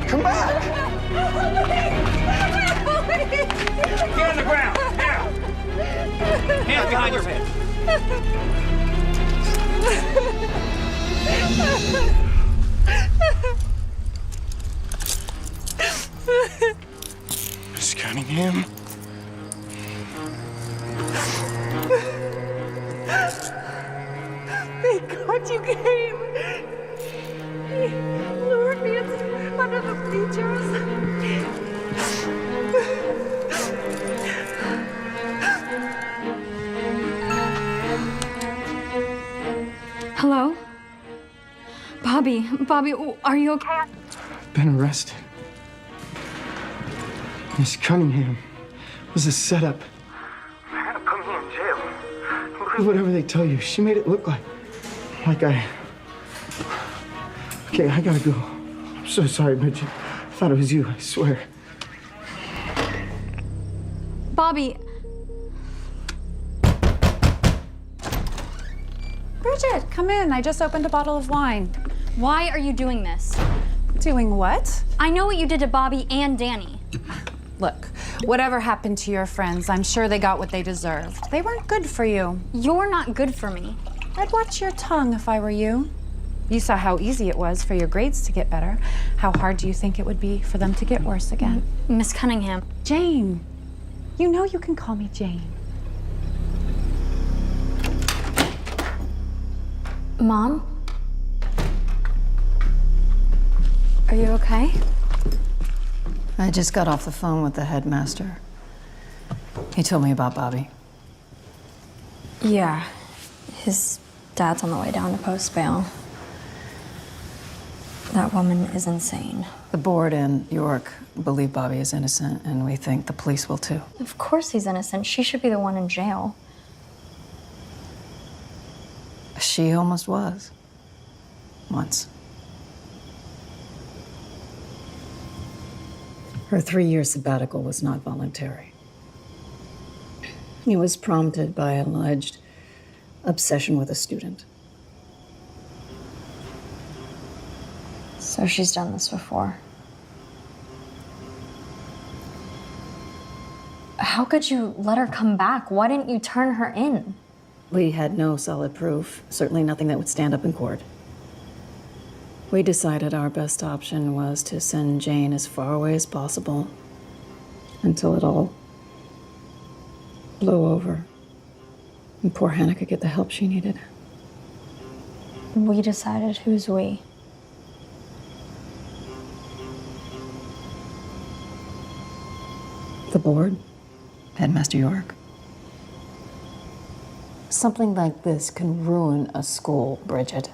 Come back! Get on the ground, now! Hands behind your head. Miss Cunningham? Thank God you came. He lured me under the bleachers. Hello? Bobby, are you okay? Been arrested. Miss Cunningham was a setup. They're gonna put me in jail. Believe whatever they tell you. She made it look like I... Okay, I gotta go. I'm so sorry, Bridget. I thought it was you, I swear. Bobby, Bridget, come in. I just opened a bottle of wine. why are you doing this? Doing what? I know what you did to Bobby and Danny. Look, whatever happened to your friends, I'm sure they got what they deserved. They weren't good for you. You're not good for me. I'd watch your tongue if I were you. You saw how easy it was for your grades to get better. How hard do you think it would be for them to get worse again? Miss Cunningham. Jane. You know you can call me Jane. Mom? Are you okay? I just got off the phone with the headmaster. He told me about Bobby. Yeah. His dad's on the way down to post bail. That woman is insane. The board and York believe Bobby is innocent, and we think the police will too. Of course he's innocent. She should be the one in jail. She almost was. Once. Her 3-year sabbatical was not voluntary. It was prompted by an alleged obsession with a student. So she's done this before. How could you let her come back? Why didn't you turn her in? We had no solid proof, certainly nothing that would stand up in court. We decided our best option was to send Jane as far away as possible until it all blew over and poor Hannah could get the help she needed. We decided. Who's we? The board, Headmaster York. Something like this can ruin a school, Bridget.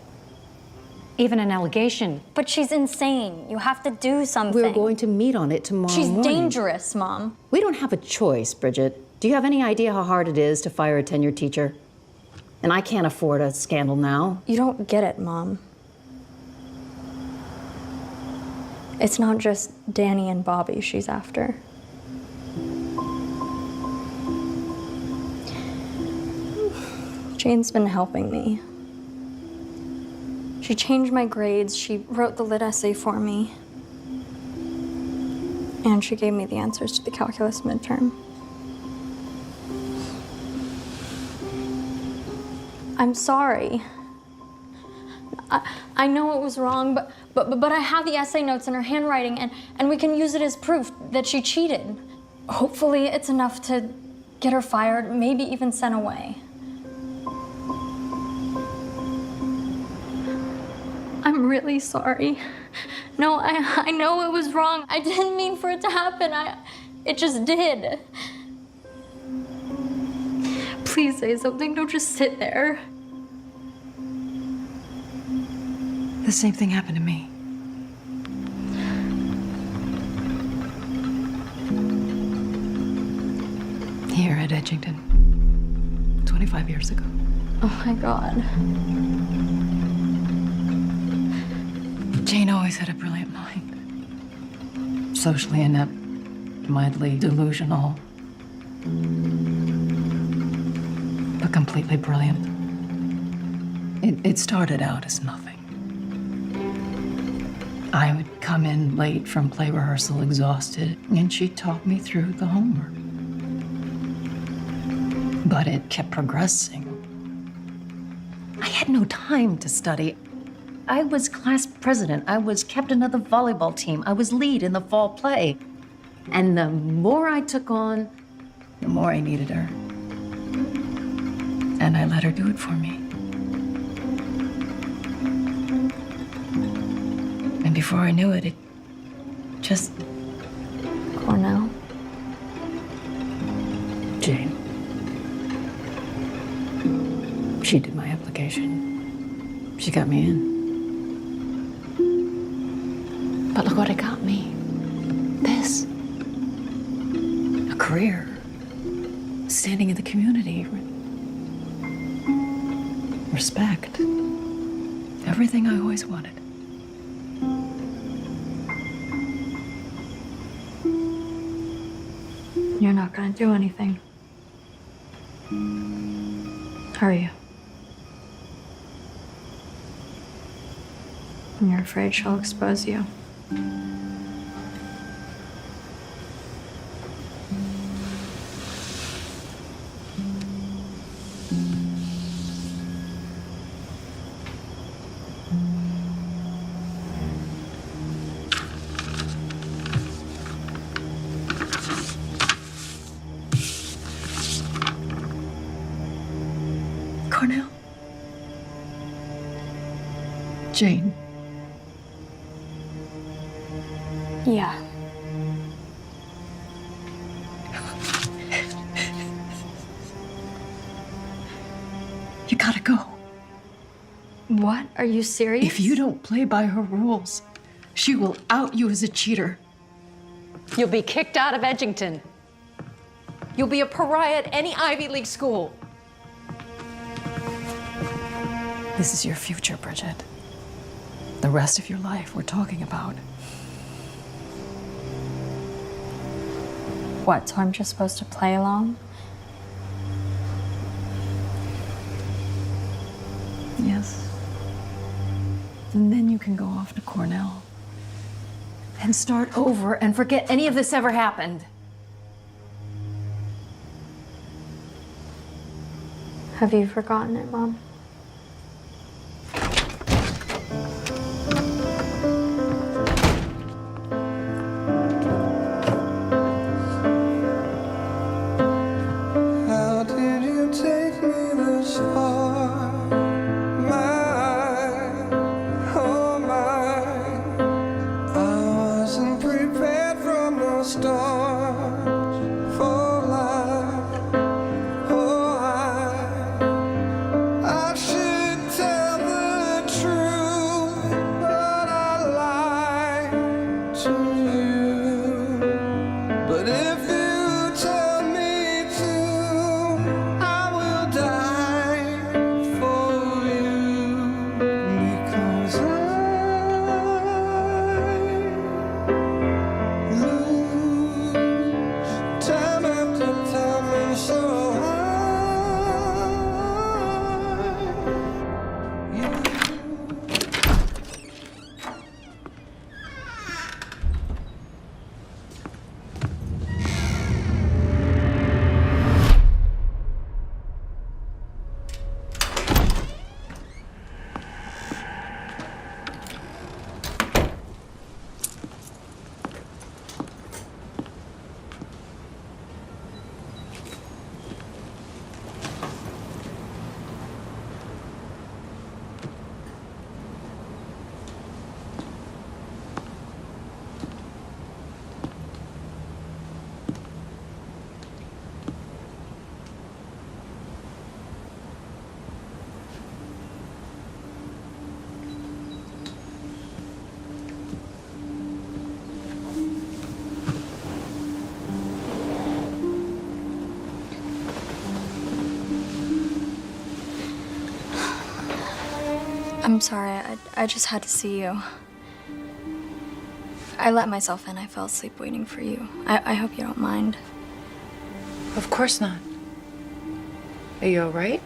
Even an allegation. But she's insane. You have to do something. We're going to meet on it tomorrow She's morning. dangerous, Mom. We don't have a choice, Bridget. Do you have any idea how hard it is to fire a tenured teacher? And I can't afford a scandal now. You don't get it, Mom. It's not just Danny and Bobby she's after. Jane's been helping me. She changed my grades, she wrote the lit essay for me, and she gave me the answers to the calculus midterm. I'm sorry. I know it was wrong, but I have the essay notes in her handwriting, and we can use it as proof that she cheated. Hopefully it's enough to get her fired, maybe even sent away. I'm really sorry. No, I know it was wrong. I didn't mean for it to happen. It just did. Please say something. Don't just sit there. The same thing happened to me. Here at Edgington, 25 years ago. Oh my God. Jane always had a brilliant mind. Socially inept, mildly delusional, but completely brilliant. It started out as nothing. I would come in late from play rehearsal exhausted, and she'd talk me through the homework. But it kept progressing. I had no time to study. I was class president. I was captain of the volleyball team. I was lead in the fall play. And the more I took on, the more I needed her. And I let her do it for me. And before I knew it, it just... Cornell? Jane. She did my application. She got me in. But look what it got me. This. A career. Standing in the community. Respect. Everything I always wanted. You're not gonna do anything. Are you? You're afraid she'll expose you. Cornell? Jane? Yeah. You gotta go. What? Are you serious? If you don't play by her rules, She will out you as a cheater. You'll be kicked out of Edgington. You'll be a pariah at any Ivy League school. This is your future, Bridget. The rest of your life we're talking about. What, so I'm just supposed to play along? Yes. And then you can go off to Cornell and start over and forget any of this ever happened. Have you forgotten it, Mom? How did you take me this far? Oh my, I wasn't prepared from the start for life. Oh, I should tell the truth, but I lied to you. But if you tell me to, I will die for you, because I lose time after time, and so I'm sorry, I just had to see you. I let myself in. I fell asleep waiting for you. I hope you don't mind. Of course not. Are you all right?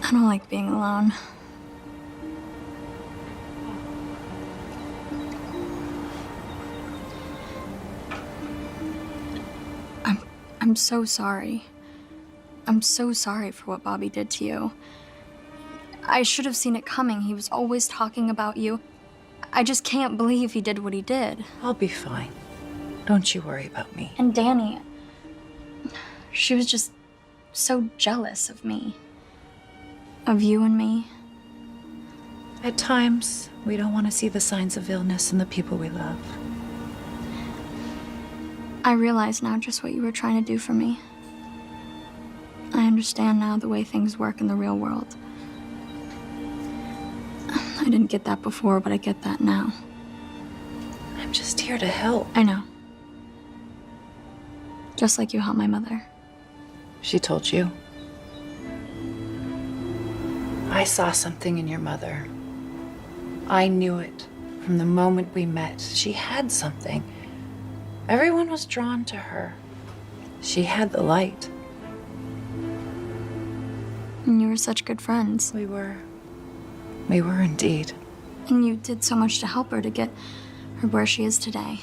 I don't like being alone. I'm so sorry. I'm so sorry for what Bobby did to you. I should have seen it coming. He was always talking about you. I just can't believe he did what he did. I'll be fine. Don't you worry about me. And Danny, she was just so jealous of me. Of you and me. At times, we don't want to see the signs of illness in the people we love. I realize now just what you were trying to do for me. I understand now the way things work in the real world. I didn't get that before, but I get that now. I'm just here to help. I know. Just like you helped my mother. She told you. I saw something in your mother. I knew it from the moment we met. She had something. Everyone was drawn to her. She had the light. And you were such good friends. We were. We were indeed. And you did so much to help her to get her where she is today.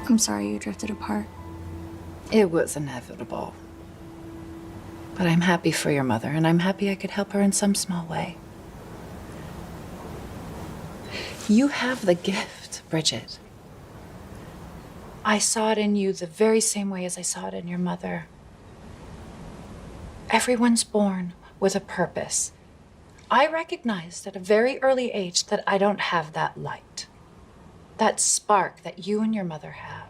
I'm sorry you drifted apart. It was inevitable. But I'm happy for your mother, and I'm happy I could help her in some small way. You have the gift, Bridget. I saw it in you the very same way as I saw it in your mother. Everyone's born with a purpose. I recognized at a very early age that I don't have that light, that spark that you and your mother have.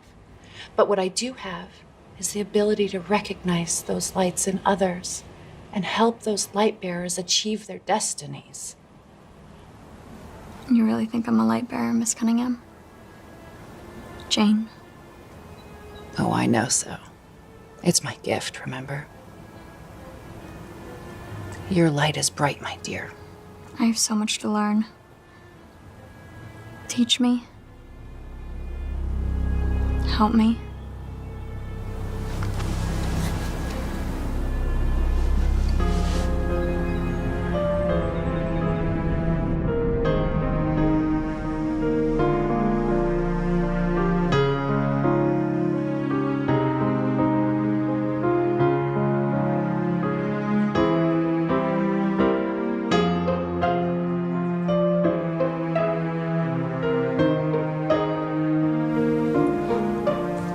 But what I do have is the ability to recognize those lights in others and help those light bearers achieve their destinies. You really think I'm a light bearer, Miss Cunningham? Jane? Oh, I know so. It's my gift, remember? Your light is bright, my dear. I have so much to learn. Teach me. Help me.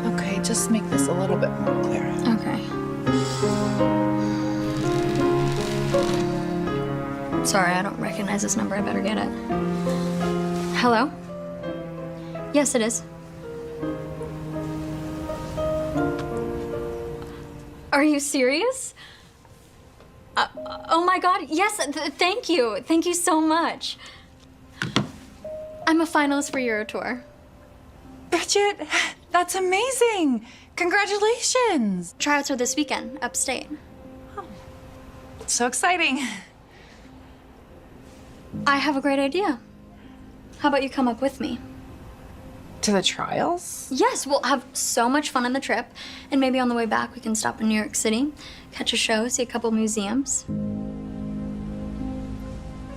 Okay, just make this a little bit more clear. Okay. Sorry, I don't recognize this number. I better get it. Hello? Yes, it is. Are you serious? Oh my God, yes, thank you. Thank you so much. I'm a finalist for Eurotour. Bridget, that's amazing. Congratulations. Tryouts are this weekend, upstate. So exciting. I have a great idea. How about you come up with me? To the trials? Yes, we'll have so much fun on the trip. And maybe on the way back, we can stop in New York City, catch a show, see a couple museums.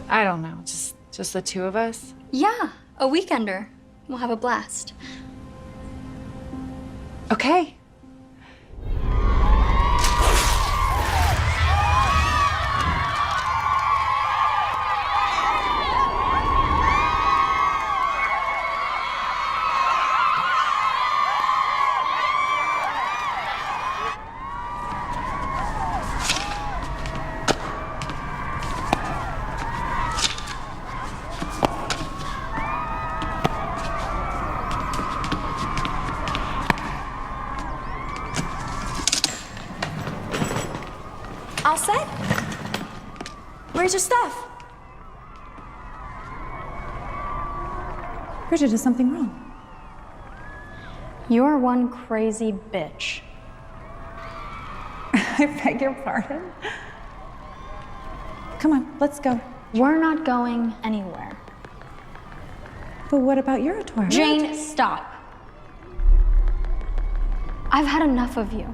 I don't know, just the two of us? Yeah, a weekender. We'll have a blast. Okay. All set? Where's your stuff? Bridget, is something wrong? You're one crazy bitch. I beg your pardon? Come on, let's go. We're not going anywhere. But what about Eurotour? Jane, stop. I've had enough of you.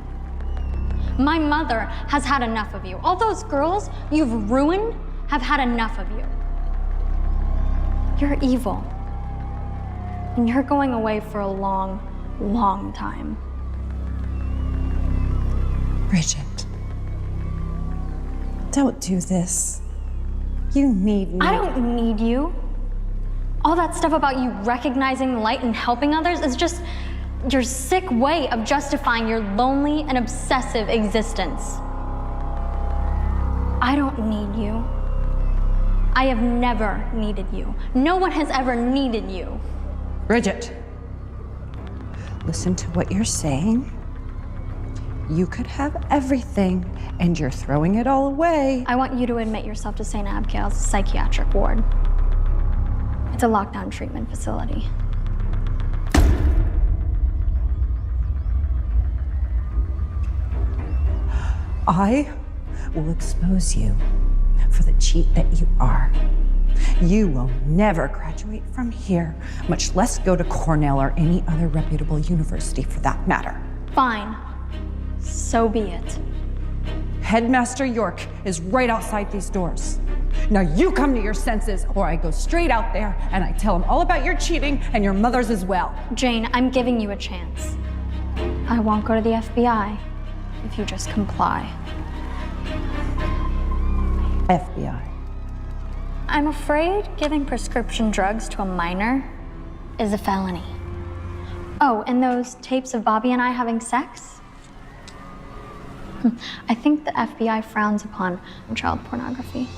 My mother has had enough of you. All those girls you've ruined have had enough of you. You're evil. And you're going away for a long, long time. Bridget, don't do this. You need me. I don't need you. All that stuff about you recognizing light and helping others is just your sick way of justifying your lonely and obsessive existence. I don't need you. I have never needed you. No one has ever needed you. Bridget, listen to what you're saying. You could have everything, and you're throwing it all away. I want you to admit yourself to St. Abigail's psychiatric ward. It's a lockdown treatment facility. I will expose you for the cheat that you are. You will never graduate from here, much less go to Cornell or any other reputable university for that matter. Fine. So be it. Headmaster York is right outside these doors. Now you come to your senses, or I go straight out there and I tell him all about your cheating and your mother's as well. Jane, I'm giving you a chance. I won't go to the FBI if you just comply. FBI. I'm afraid giving prescription drugs to a minor is a felony. Oh, and those tapes of Bobby and I having sex? I think the FBI frowns upon child pornography.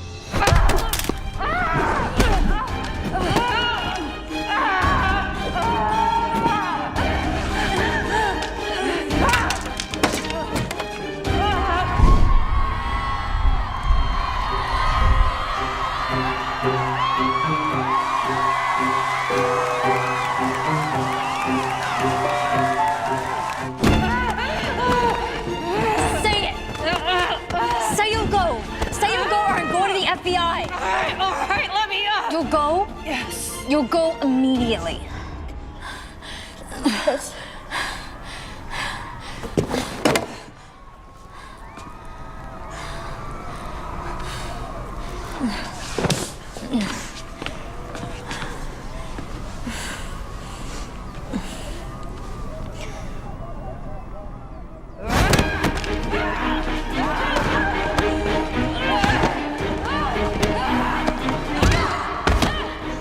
right, let me up. You'll go? Yes. You'll go immediately. Yes.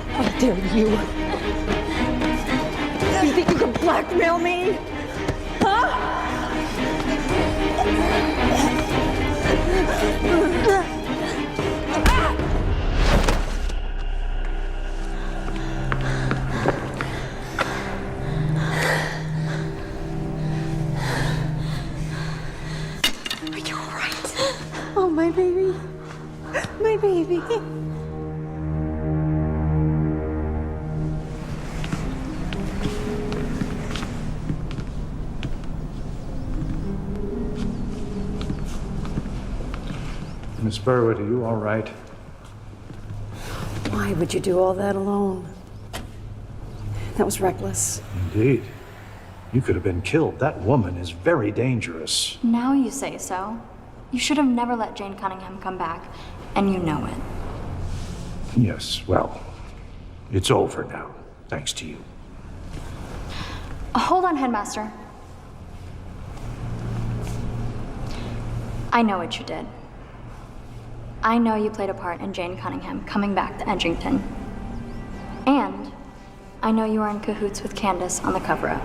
How dare you? You think you can blackmail me? Are you all right? Oh, my baby. My baby. Miss Burwood, are you all right? Why would you do all that alone? That was reckless. Indeed. You could have been killed. That woman is very dangerous. Now you say so. You should have never let Jane Cunningham come back, and you know it. Yes, well, it's over now, thanks to you. Hold on, Headmaster. I know what you did. I know you played a part in Jane Cunningham coming back to Edgington. And I know you were in cahoots with Candace on the cover-up.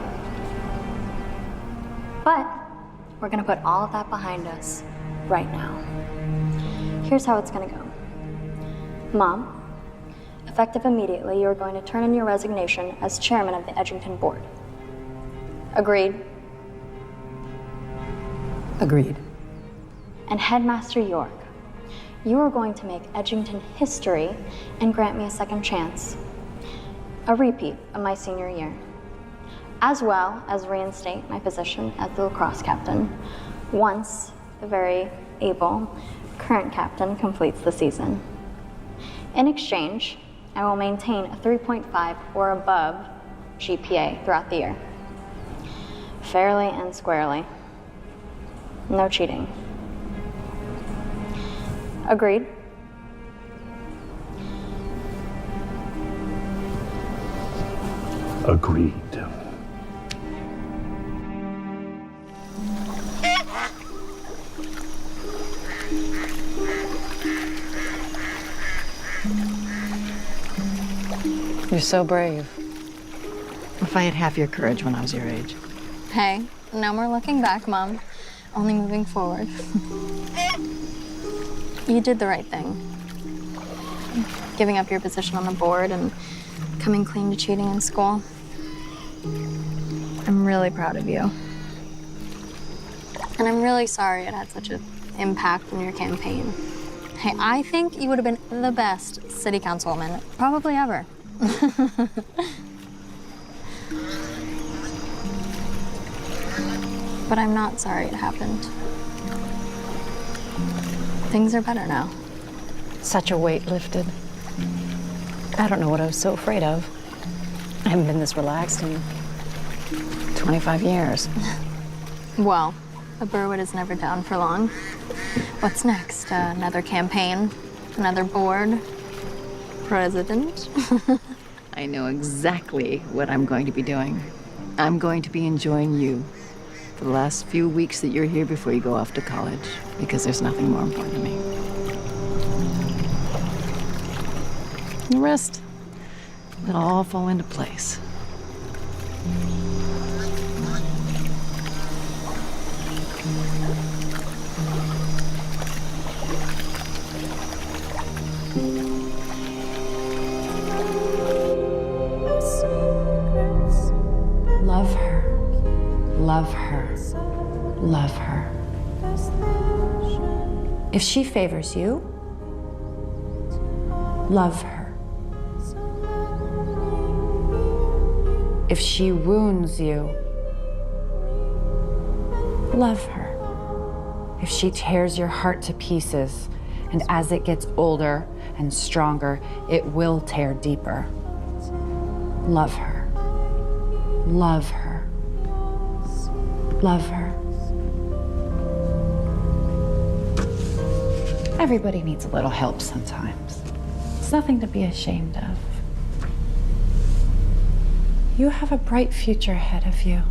But we're gonna put all of that behind us right now. Here's how it's gonna go. Mom, effective immediately, you are going to turn in your resignation as chairman of the Edgington board. Agreed? Agreed. And Headmaster York, you are going to make Edgington history and grant me a second chance. A repeat of my senior year. As well as reinstate my position as the lacrosse captain once the very able current captain completes the season. In exchange, I will maintain a 3.5 or above GPA throughout the year. Fairly and squarely. No cheating. Agreed? Agreed. You're so brave. If I had half your courage when I was your age. Hey, no more looking back, Mom. Only moving forward. You did the right thing. Giving up your position on the board and coming clean to cheating in school. I'm really proud of you. And I'm really sorry it had such an impact on your campaign. Hey, I think you would have been the best city councilwoman, probably ever. But I'm not sorry it happened. Things are better now. Such a weight lifted. I don't know what I was so afraid of. I haven't been this relaxed in 25 years. Well, a Burwood is never down for long. What's next? Another campaign? Another board? President? I know exactly what I'm going to be doing. I'm going to be enjoying you for the last few weeks that you're here before you go off to college, because there's nothing more important to me. The rest, it'll all fall into place. Love her. Love her. Love her. If she favors you, love her. If she wounds you, love her. If she tears your heart to pieces, and as it gets older and stronger, it will tear deeper. Love her. Love her. Love her. Everybody needs a little help sometimes. It's nothing to be ashamed of. You have a bright future ahead of you.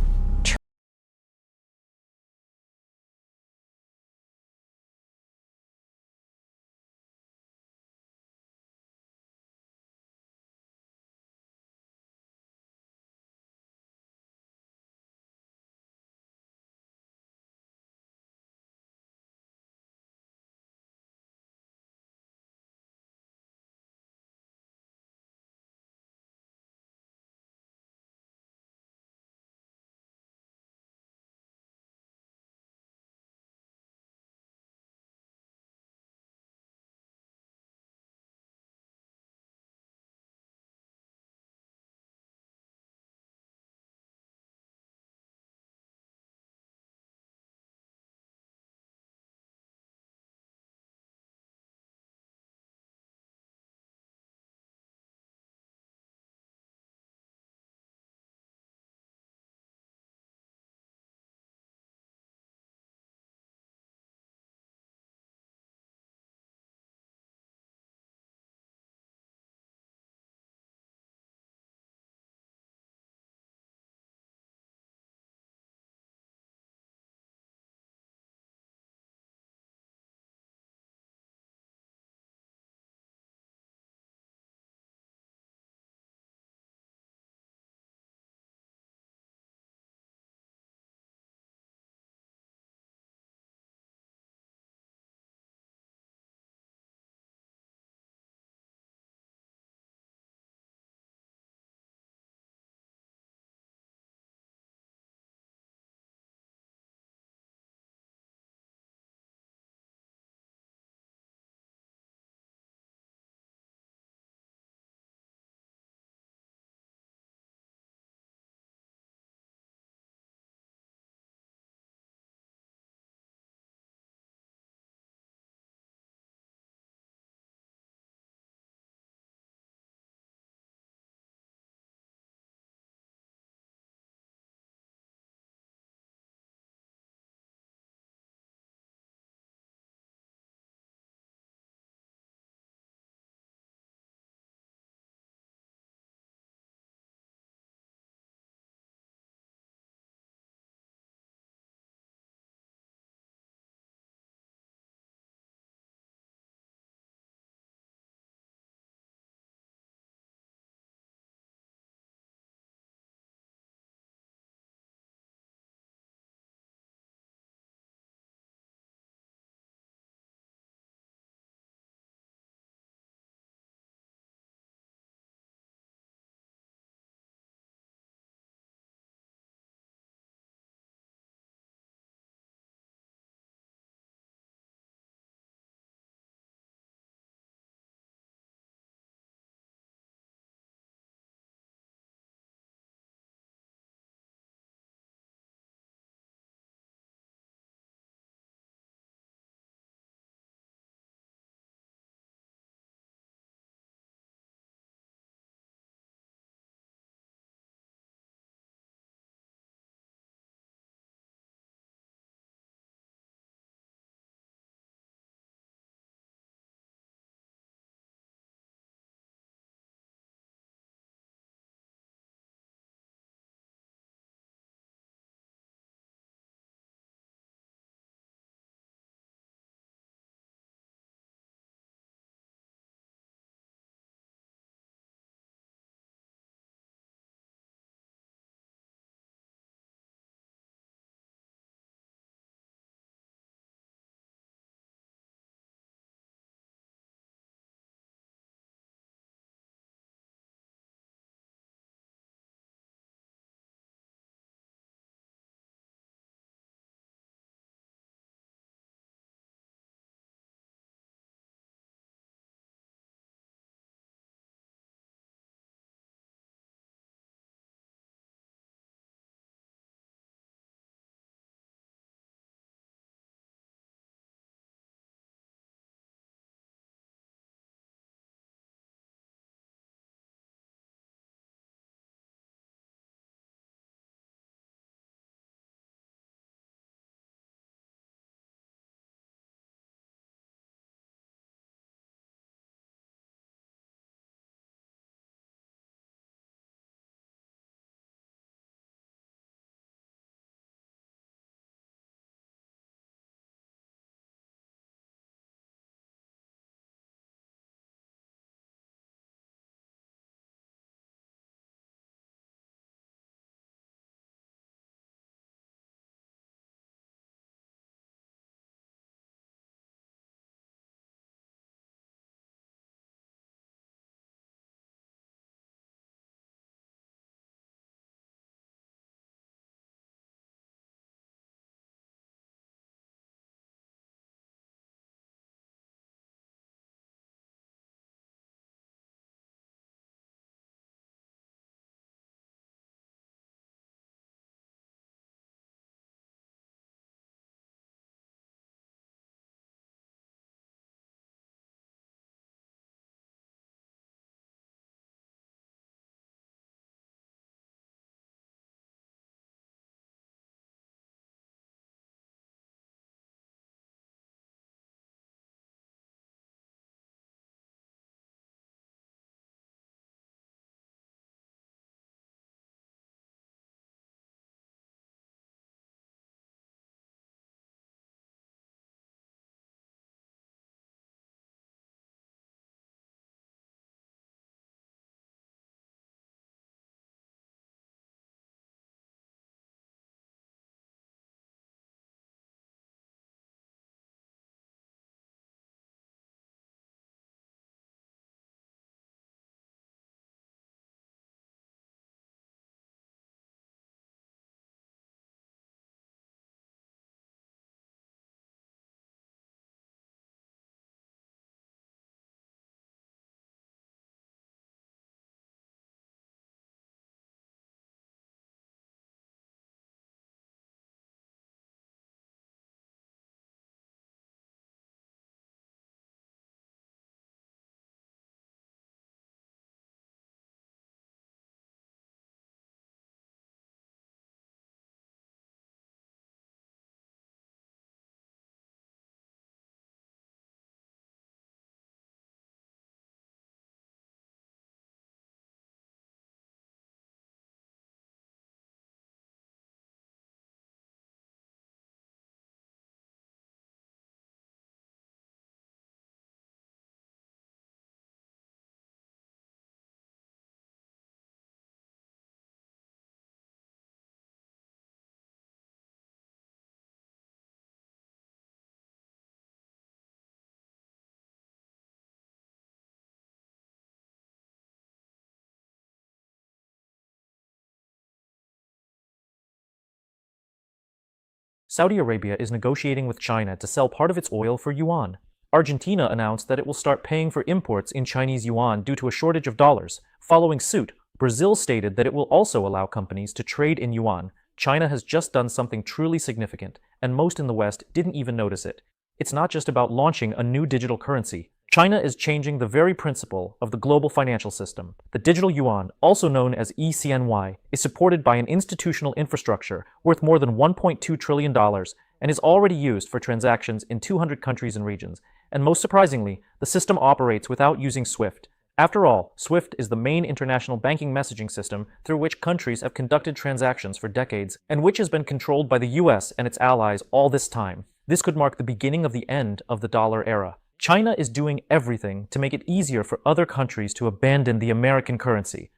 Saudi Arabia is negotiating with China to sell part of its oil for yuan. Argentina announced that it will start paying for imports in Chinese yuan due to a shortage of dollars. Following suit, Brazil stated that it will also allow companies to trade in yuan. China has just done something truly significant, and most in the West didn't even notice it. It's not just about launching a new digital currency. China is changing the very principle of the global financial system. The digital yuan, also known as eCNY, is supported by an institutional infrastructure worth more than $1.2 trillion and is already used for transactions in 200 countries and regions. And most surprisingly, the system operates without using SWIFT. After all, SWIFT is the main international banking messaging system through which countries have conducted transactions for decades, and which has been controlled by the US and its allies all this time. This could mark the beginning of the end of the dollar era. China is doing everything to make it easier for other countries to abandon the American currency.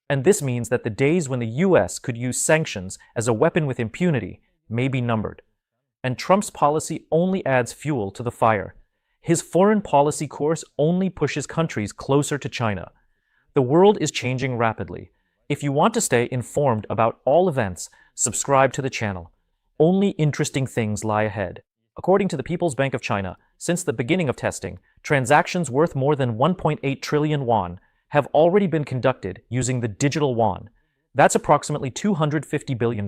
And this means that the days when the US could use sanctions as a weapon with impunity may be numbered. And Trump's policy only adds fuel to the fire. His foreign policy course only pushes countries closer to China. The world is changing rapidly. If you want to stay informed about all events, subscribe to the channel. Only interesting things lie ahead. According to the People's Bank of China, since the beginning of testing, transactions worth more than 1.8 trillion yuan have already been conducted using the digital yuan. That's approximately $250 billion.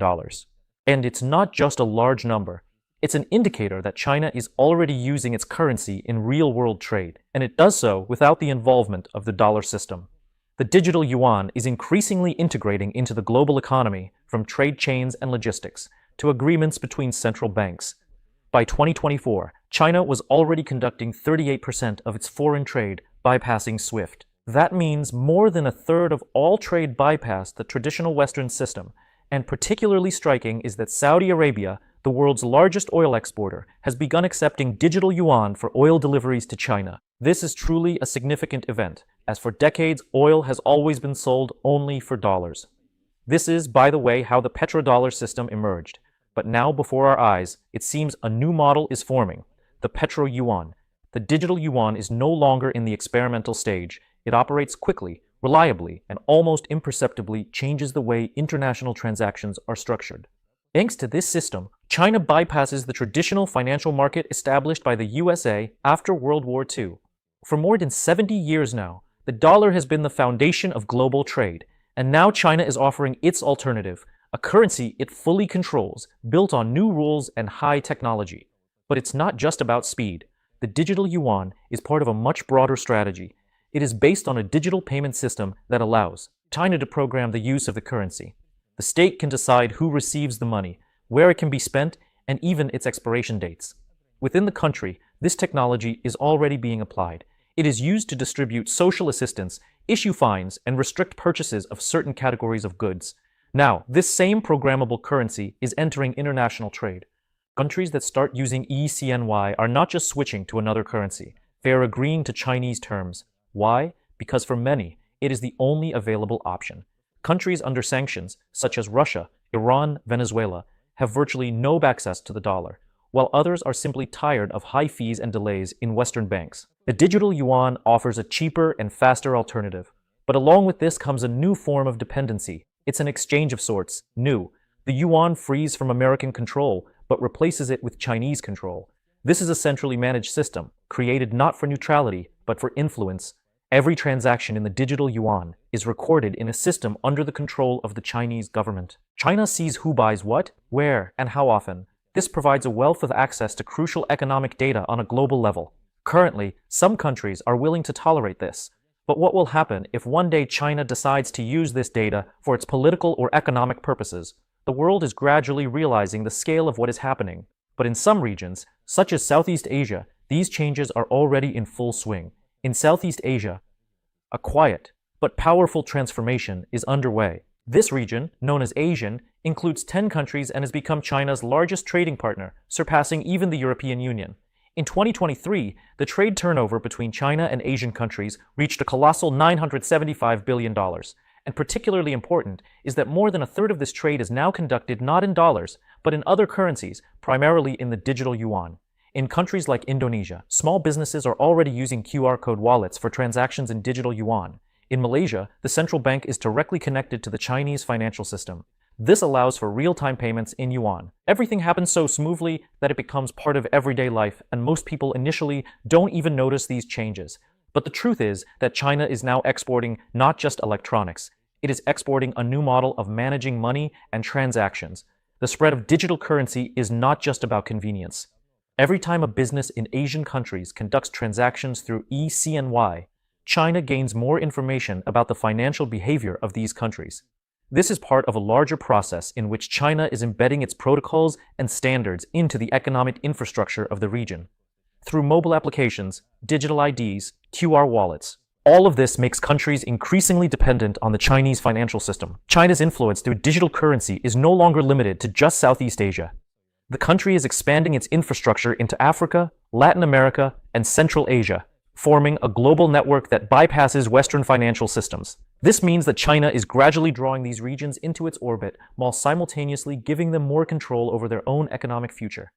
And it's not just a large number. It's an indicator that China is already using its currency in real-world trade, and it does so without the involvement of the dollar system. The digital yuan is increasingly integrating into the global economy, from trade chains and logistics to agreements between central banks. By 2024, China was already conducting 38% of its foreign trade bypassing SWIFT. That means more than a third of all trade bypassed the traditional Western system, and particularly striking is that Saudi Arabia, the world's largest oil exporter, has begun accepting digital yuan for oil deliveries to China. This is truly a significant event, as for decades, oil has always been sold only for dollars. This is, by the way, how the petrodollar system emerged. But now, before our eyes, it seems a new model is forming, the petro-yuan. The digital yuan is no longer in the experimental stage. It operates quickly, reliably, and almost imperceptibly changes the way international transactions are structured. Thanks to this system, China bypasses the traditional financial market established by the USA after World War II. For more than 70 years now, the dollar has been the foundation of global trade, and now China is offering its alternative, a currency it fully controls, built on new rules and high technology. But it's not just about speed. The digital yuan is part of a much broader strategy. It is based on a digital payment system that allows China to program the use of the currency. The state can decide who receives the money, where it can be spent, and even its expiration dates. Within the country, this technology is already being applied. It is used to distribute social assistance, issue fines, and restrict purchases of certain categories of goods. Now, this same programmable currency is entering international trade. Countries that start using eCNY are not just switching to another currency. They are agreeing to Chinese terms. Why? Because for many, it is the only available option. Countries under sanctions, such as Russia, Iran, Venezuela, have virtually no access to the dollar, while others are simply tired of high fees and delays in Western banks. The digital yuan offers a cheaper and faster alternative. But along with this comes a new form of dependency. It's an exchange of sorts, new. The yuan frees from American control, but replaces it with Chinese control. This is a centrally managed system, created not for neutrality, but for influence. Every transaction in the digital yuan is recorded in a system under the control of the Chinese government. China sees who buys what, where, and how often. This provides a wealth of access to crucial economic data on a global level. Currently, some countries are willing to tolerate this. But what will happen if one day China decides to use this data for its political or economic purposes? The world is gradually realizing the scale of what is happening. But in some regions, such as Southeast Asia, these changes are already in full swing. In Southeast Asia, a quiet but powerful transformation is underway. This region, known as ASEAN, includes 10 countries and has become China's largest trading partner, surpassing even the European Union. In 2023, the trade turnover between China and Asian countries reached a colossal $975 billion. And particularly important is that more than a third of this trade is now conducted not in dollars, but in other currencies, primarily in the digital yuan. In countries like Indonesia, small businesses are already using QR code wallets for transactions in digital yuan. In Malaysia, the central bank is directly connected to the Chinese financial system. This allows for real-time payments in yuan. Everything happens so smoothly that it becomes part of everyday life, and most people initially don't even notice these changes. But the truth is that China is now exporting not just electronics. It is exporting a new model of managing money and transactions. The spread of digital currency is not just about convenience. Every time a business in Asian countries conducts transactions through eCNY, China gains more information about the financial behavior of these countries. This is part of a larger process in which China is embedding its protocols and standards into the economic infrastructure of the region. Through mobile applications, digital IDs, QR wallets, all of this makes countries increasingly dependent on the Chinese financial system. China's influence through digital currency is no longer limited to just Southeast Asia. The country is expanding its infrastructure into Africa, Latin America, and Central Asia, forming a global network that bypasses Western financial systems. This means that China is gradually drawing these regions into its orbit while simultaneously giving them more control over their own economic future.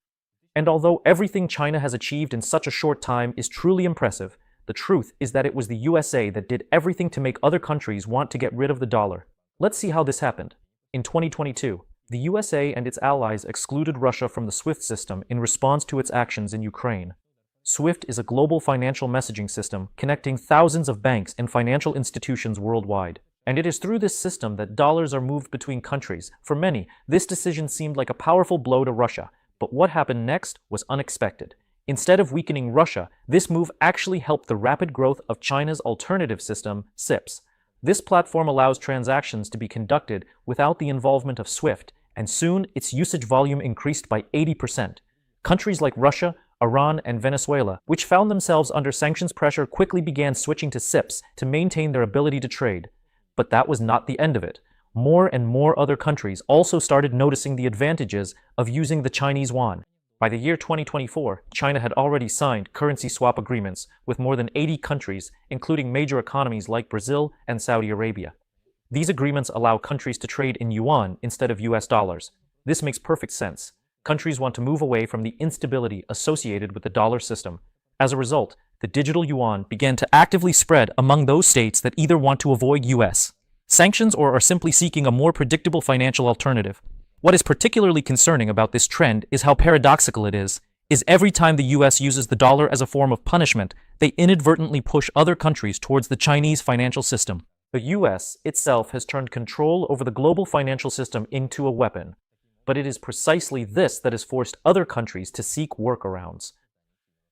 And although everything China has achieved in such a short time is truly impressive, the truth is that it was the USA that did everything to make other countries want to get rid of the dollar. Let's see how this happened. In 2022, the USA and its allies excluded Russia from the SWIFT system in response to its actions in Ukraine. SWIFT is a global financial messaging system connecting thousands of banks and financial institutions worldwide. And it is through this system that dollars are moved between countries. For many, this decision seemed like a powerful blow to Russia, but what happened next was unexpected. Instead of weakening Russia, this move actually helped the rapid growth of China's alternative system, CIPS. This platform allows transactions to be conducted without the involvement of SWIFT, and soon its usage volume increased by 80%. Countries like Russia, Iran, and Venezuela, which found themselves under sanctions pressure, quickly began switching to CIPS to maintain their ability to trade. But that was not the end of it. More and more other countries also started noticing the advantages of using the Chinese yuan. By the year 2024, China had already signed currency swap agreements with more than 80 countries, including major economies like Brazil and Saudi Arabia. These agreements allow countries to trade in yuan instead of US dollars. This makes perfect sense. Countries want to move away from the instability associated with the dollar system. As a result, the digital yuan began to actively spread among those states that either want to avoid US sanctions or are simply seeking a more predictable financial alternative. What is particularly concerning about this trend is how paradoxical it is every time the US uses the dollar as a form of punishment, they inadvertently push other countries towards the Chinese financial system. The US itself has turned control over the global financial system into a weapon, but it is precisely this that has forced other countries to seek workarounds.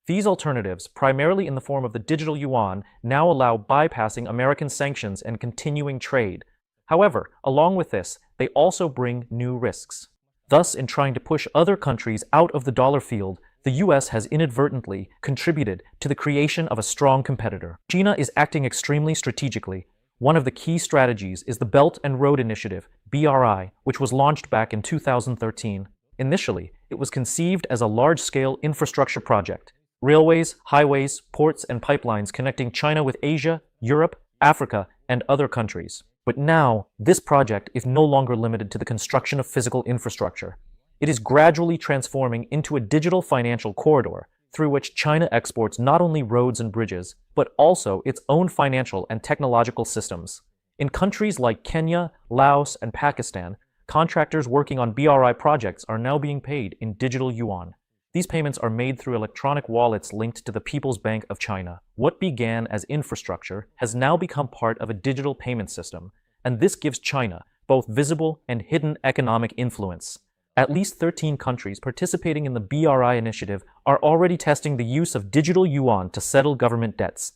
These alternatives, primarily in the form of the digital yuan, now allow bypassing American sanctions and continuing trade. However, along with this, they also bring new risks. Thus, in trying to push other countries out of the dollar field, the US has inadvertently contributed to the creation of a strong competitor. China is acting extremely strategically. One of the key strategies is the Belt and Road Initiative, BRI, which was launched back in 2013. Initially, it was conceived as a large-scale infrastructure project. Railways, highways, ports, and pipelines connecting China with Asia, Europe, Africa, and other countries. But now, this project is no longer limited to the construction of physical infrastructure. It is gradually transforming into a digital financial corridor through which China exports not only roads and bridges, but also its own financial and technological systems. In countries like Kenya, Laos, and Pakistan, contractors working on BRI projects are now being paid in digital yuan. These payments are made through electronic wallets linked to the People's Bank of China. What began as infrastructure has now become part of a digital payment system, and this gives China both visible and hidden economic influence. At least 13 countries participating in the BRI initiative are already testing the use of digital yuan to settle government debts.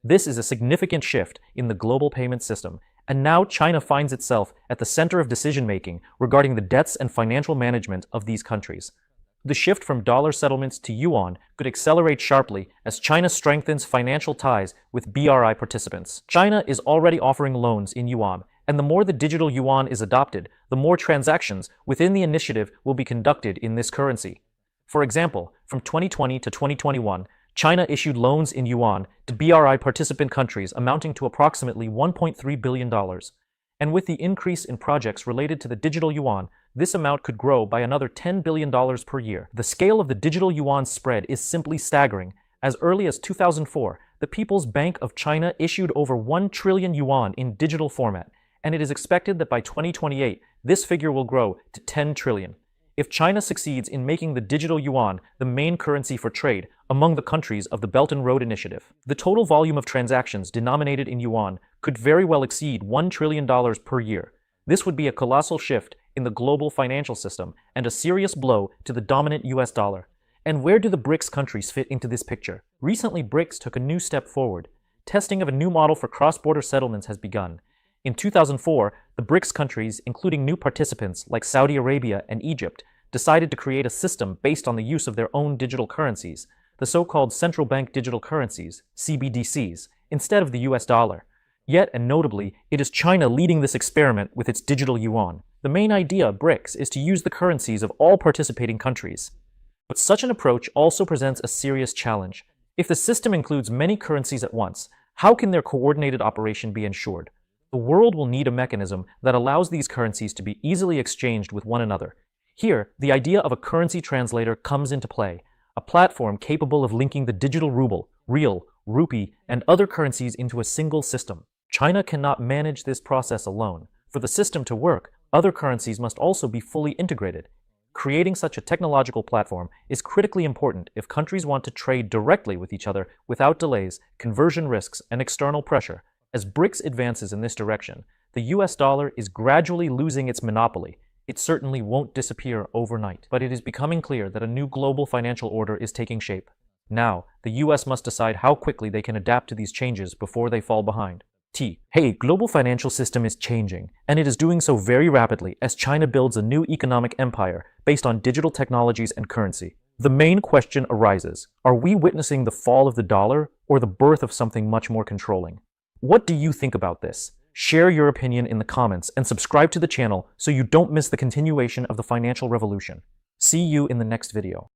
This is a significant shift in the global payment system, and now China finds itself at the center of decision-making regarding the debts and financial management of these countries. The shift from dollar settlements to yuan could accelerate sharply as China strengthens financial ties with BRI participants. China is already offering loans in yuan, and the more the digital yuan is adopted, the more transactions within the initiative will be conducted in this currency. For example, from 2020 to 2021, China issued loans in yuan to BRI participant countries amounting to approximately $1.3 billion. And with the increase in projects related to the digital yuan, this amount could grow by another $10 billion per year. The scale of the digital yuan spread is simply staggering. As early as 2004, the People's Bank of China issued over 1 trillion yuan in digital format, and it is expected that by 2028, this figure will grow to 10 trillion. If China succeeds in making the digital yuan the main currency for trade among the countries of the Belt and Road Initiative, the total volume of transactions denominated in yuan could very well exceed $1 trillion per year. This would be a colossal shift in the global financial system and a serious blow to the dominant US dollar. And where do the BRICS countries fit into this picture? Recently, BRICS took a new step forward. Testing of a new model for cross-border settlements has begun. In 2004, the BRICS countries, including new participants like Saudi Arabia and Egypt, decided to create a system based on the use of their own digital currencies, the so-called central bank digital currencies, CBDCs, instead of the US dollar. Yet, and notably, it is China leading this experiment with its digital yuan. The main idea of BRICS is to use the currencies of all participating countries. But such an approach also presents a serious challenge. If the system includes many currencies at once, how can their coordinated operation be ensured? The world will need a mechanism that allows these currencies to be easily exchanged with one another. Here, the idea of a currency translator comes into play, a platform capable of linking the digital ruble, rial, rupee, and other currencies into a single system. China cannot manage this process alone. For the system to work, other currencies must also be fully integrated. Creating such a technological platform is critically important if countries want to trade directly with each other without delays, conversion risks, and external pressure. As BRICS advances in this direction, the US dollar is gradually losing its monopoly. It certainly won't disappear overnight, but it is becoming clear that a new global financial order is taking shape. Now, the US must decide how quickly they can adapt to these changes before they fall behind. Hey, global financial system is changing, and it is doing so very rapidly as China builds a new economic empire based on digital technologies and currency. The main question arises, are we witnessing the fall of the dollar or the birth of something much more controlling? What do you think about this? Share your opinion in the comments and subscribe to the channel so you don't miss the continuation of the financial revolution. See you in the next video.